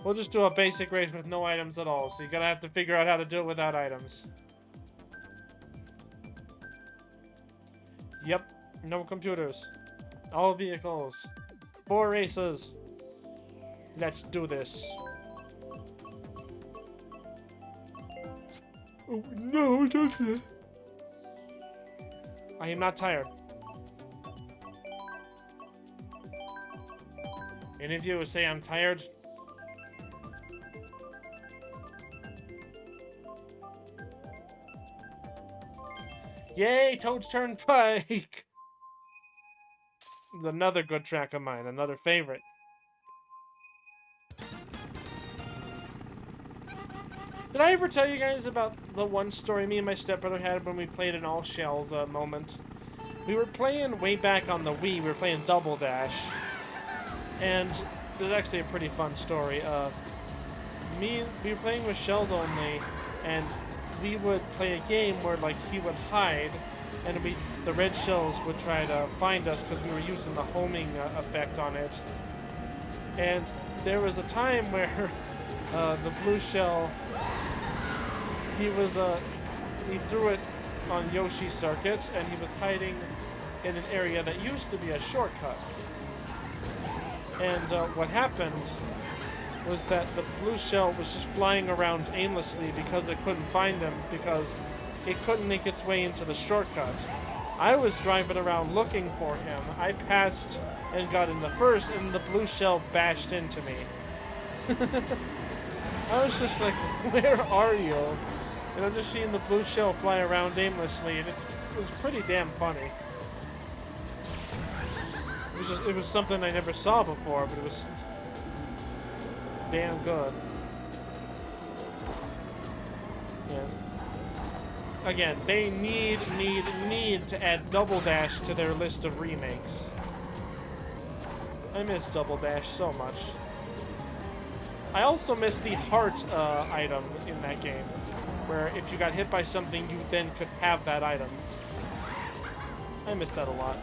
We'll just do a basic race with no items at all, so you're gonna have to figure out how to do it without items. Yep, no computers. All vehicles. 4 races. Let's do this. Oh, no, don't you? I am not tired. Any of you who say I'm tired? Yay, Toad's Turnpike! Another good track of mine, another favorite. Did I ever tell you guys about the one story me and my stepbrother had when we played an all shells moment? We were playing way back on the Wii, we were playing Double Dash. And it was actually a pretty fun story. We were playing with shells only, and we would play a game where like he would hide, and the red shells would try to find us because we were using the homing effect on it. And there was a time where the blue shell, he threw it on Yoshi's circuit, and he was hiding in an area that used to be a shortcut. And what happened was that the blue shell was just flying around aimlessly because it couldn't find him, because it couldn't make its way into the shortcut. I was driving around looking for him. I passed and got in the first, and the blue shell bashed into me. I was just like, where are you? And I'm just seeing the blue shell fly around aimlessly, and it was pretty damn funny. It was something I never saw before, but it was damn good. Yeah. Again, they need to add Double Dash to their list of remakes. I miss Double Dash so much. I also miss the heart item in that game, where if you got hit by something, you then could have that item. I miss that a lot.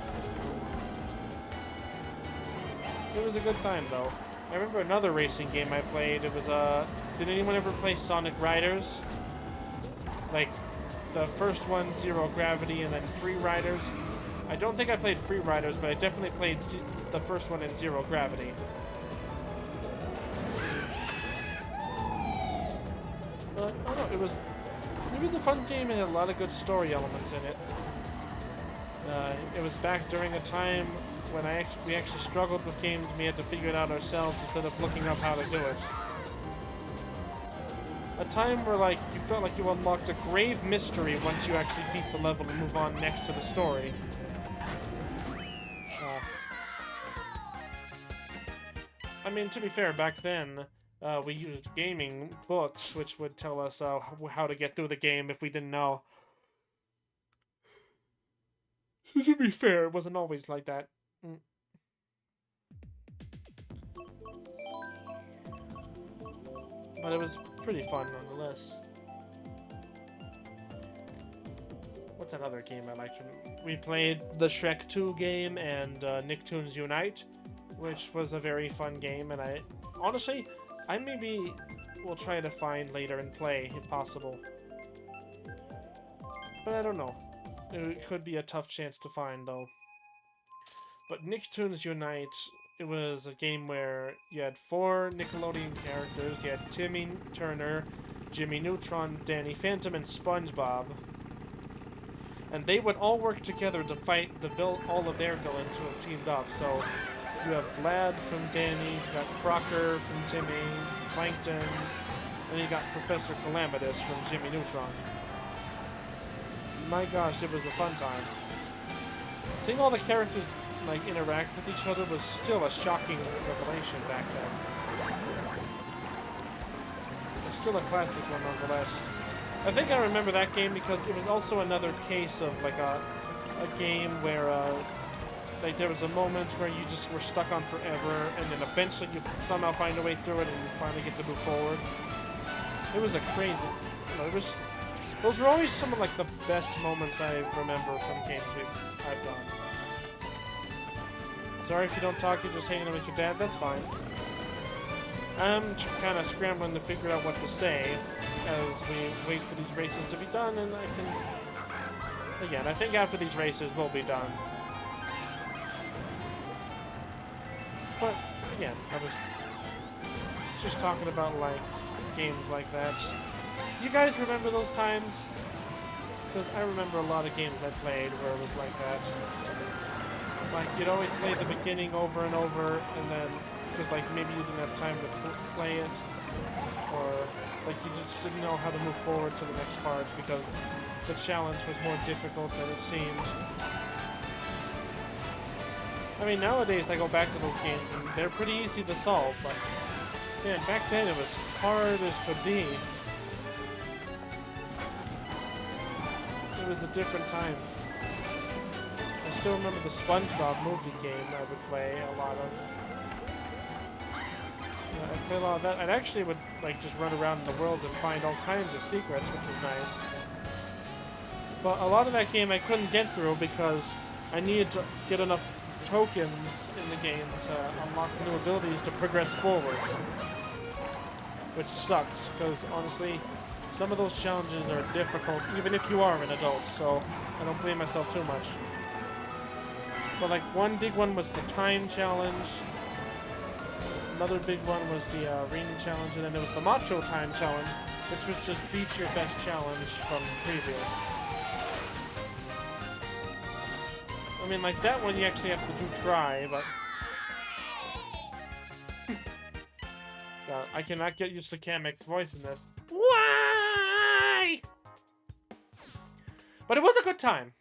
It was a good time, though. I remember another racing game I played. It was, did anyone ever play Sonic Riders? Like, the first one, Zero Gravity, and then Free Riders. I don't think I played Free Riders, but I definitely played the first one in Zero Gravity. But, I don't know, it was a fun game and had a lot of good story elements in it. It was back during a time when we actually struggled with games and we had to figure it out ourselves instead of looking up how to do it. A time where like you felt like you unlocked a grave mystery once you actually beat the level and move on next to the story. I mean, to be fair, back then we used gaming books which would tell us how to get through the game if we didn't know. So to be fair, it wasn't always like that. But it was pretty fun nonetheless. What's that other game I liked? We played the Shrek 2 game and Nicktoons Unite, which was a very fun game, and honestly, I maybe will try to find later and play if possible. But I don't know. It could be a tough chance to find though. But Nicktoons Unite, it was a game where you had 4 Nickelodeon characters. You had Timmy Turner, Jimmy Neutron, Danny Phantom, and SpongeBob. And they would all work together to fight all of their villains who have teamed up. So you have Vlad from Danny, you got Crocker from Timmy, Plankton, and you got Professor Calamitous from Jimmy Neutron. My gosh, it was a fun time. Seeing all the characters like interact with each other was still a shocking revelation back then. It's still a classic one nonetheless. I think I remember that game because it was also another case of like a game where like there was a moment where you just were stuck on forever, and then eventually you somehow find a way through it and you finally get to move forward. It was a crazy, it Those were always some of like the best moments I remember from games I've done. Sorry if you don't talk, you're just hanging out with your dad, that's fine. I'm kind of scrambling to figure out what to say as we wait for these races to be done, and I can... Again, I think after these races we'll be done. But, again, I was just talking about, like, games like that. You guys remember those times? Because I remember a lot of games I played where it was like that. Like, you'd always play the beginning over and over, and then, because, like, maybe you didn't have time to play it, or, like, you just didn't know how to move forward to the next part because the challenge was more difficult than it seemed. I mean, nowadays I go back to those games, and they're pretty easy to solve, but, man, back then it was hard as could be. It was a different time. I still remember the SpongeBob movie game I would play a lot of. Yeah, I'd play a lot of that. I actually would like just run around in the world and find all kinds of secrets, which was nice. But a lot of that game I couldn't get through because I needed to get enough tokens in the game to unlock new abilities to progress forward. Which sucks, because honestly, some of those challenges are difficult, even if you are an adult, so I don't blame myself too much. But like, one big one was the time challenge, another big one was the arena challenge, and then there was the macho time challenge, which was just beat your best challenge from previous. I mean, like, that one you actually have to do try, but... I cannot get used to Kamek's voice in this. Why? But it was a good time.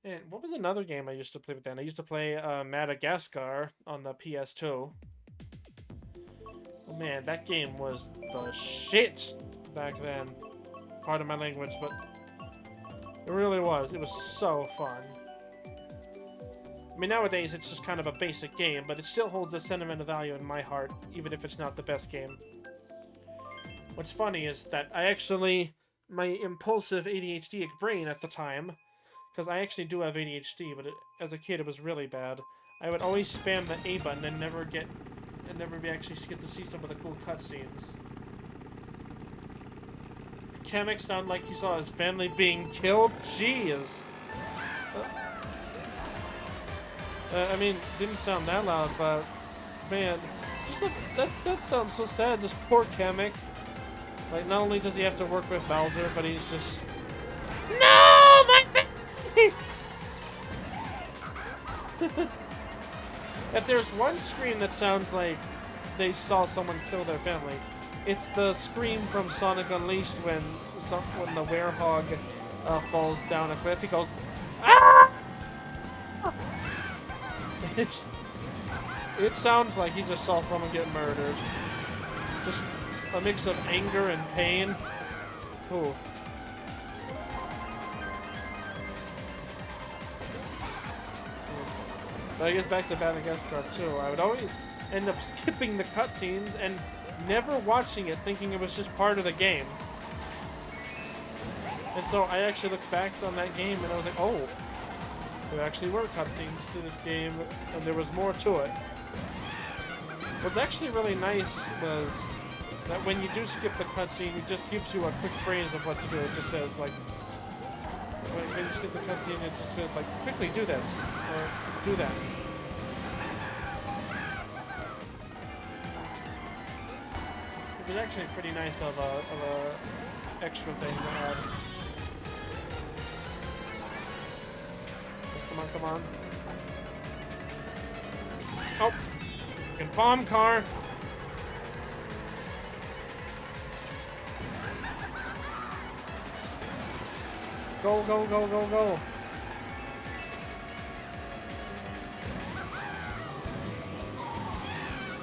And what was another game I used to play with then? I used to play Madagascar on the PS2. Oh man, that game was the shit back then. Pardon my language, but it really was. It was so fun. I mean, nowadays it's just kind of a basic game, but it still holds a sentimental value in my heart, even if it's not the best game. What's funny is that I actually, my impulsive ADHD brain at the time, because I actually do have ADHD, but as a kid it was really bad. I would always spam the A button and never get to see some of the cool cutscenes. Kamek sounded like he saw his family being killed? Jeez! I mean, didn't sound that loud, but man, just look, that sounds so sad. This poor Kamek. Like, not only does he have to work with Bowser, but he's just no, my family. If there's one scream that sounds like they saw someone kill their family, it's the scream from Sonic Unleashed when the werehog falls down a cliff. He goes, ah! It sounds like he just saw someone get murdered. Just a mix of anger and pain. Ooh. But I guess back to Madagascar too. I would always end up skipping the cutscenes and never watching it, thinking it was just part of the game. And so I actually looked back on that game and I was like, oh. There actually were cutscenes to this game, and there was more to it. What's actually really nice was that when you do skip the cutscene, it just gives you a quick phrase of what to do. It just says, like, when you skip the cutscene, it just says, like, quickly do this, or do that. It was actually pretty nice of a extra thing to add. Come on. Oh! Fucking bomb car! Go, go, go, go, go!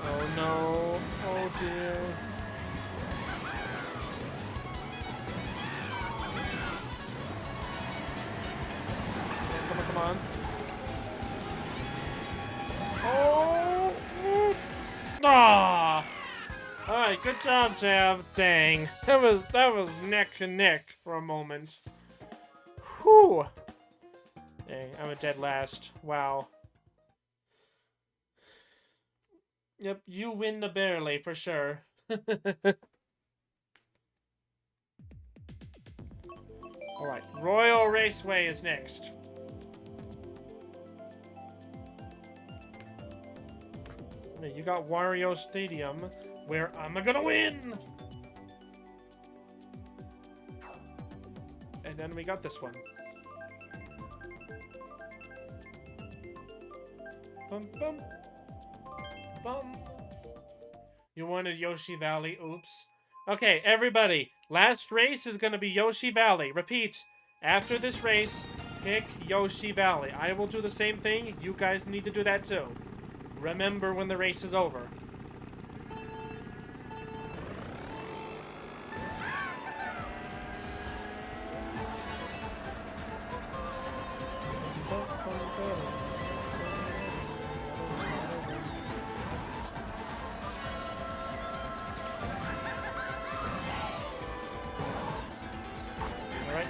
Oh no! Oh dear! Come on. Oh! Ah! Alright, good job, Jab. Dang. That was neck and neck for a moment. Whew. Dang, I'm a dead last. Wow. Yep, you win the barely for sure. Alright, Royal Raceway is next. You got Wario Stadium, where I'm gonna win! And then we got this one. Bum, bum. Bum. You wanted Yoshi Valley, oops. Okay, everybody, last race is gonna be Yoshi Valley. Repeat, after this race, pick Yoshi Valley. I will do the same thing, you guys need to do that too. Remember when the race is over. Alright.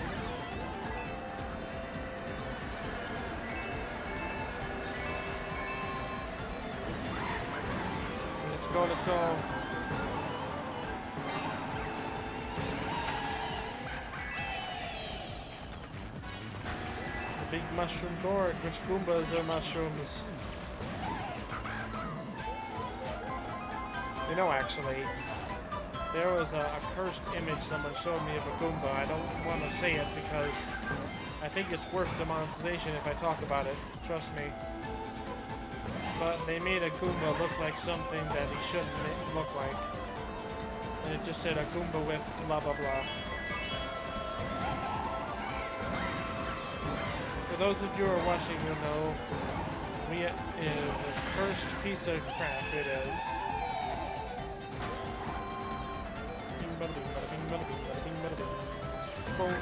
Let's go. The big mushroom board. Which Goombas are mushrooms? You know, actually, there was a cursed image someone showed me of a Goomba. I don't want to say it because I think it's worth demonetization if I talk about it. Trust me. But they made a Goomba look like something that he shouldn't look like. And it just said a Goomba with blah blah blah. For those of you who are watching, you'll know we is the first piece of crap it is. Boom.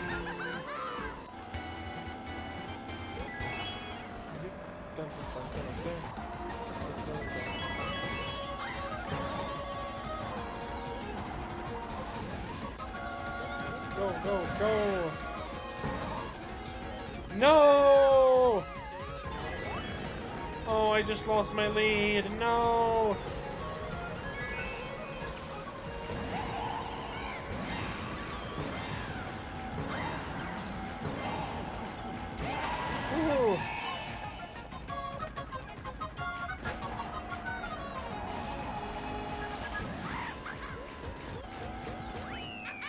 Go! No! Oh, I just lost my lead. No! Ooh.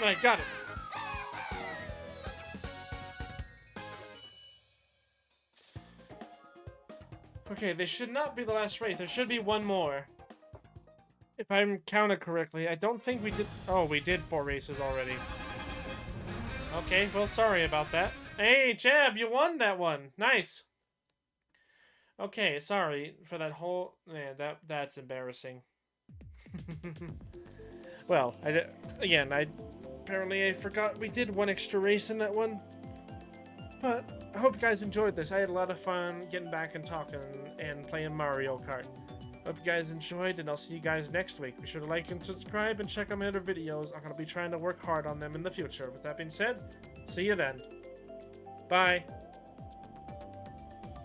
Right, got it. Okay, this should not be the last race. There should be one more. If I'm counted correctly. I don't think we did... Oh, we did 4 races already. Okay, well, sorry about that. Hey, Jab, you won that one. Nice. Okay, sorry for that whole... Yeah, that's embarrassing. Well, apparently I forgot we did 1 extra race in that one. But I hope you guys enjoyed this. I had a lot of fun getting back and talking and playing Mario Kart. Hope you guys enjoyed, and I'll see you guys next week. Be sure to like and subscribe and check out my other videos. I'm going to be trying to work hard on them in the future. With that being said, see you then. Bye.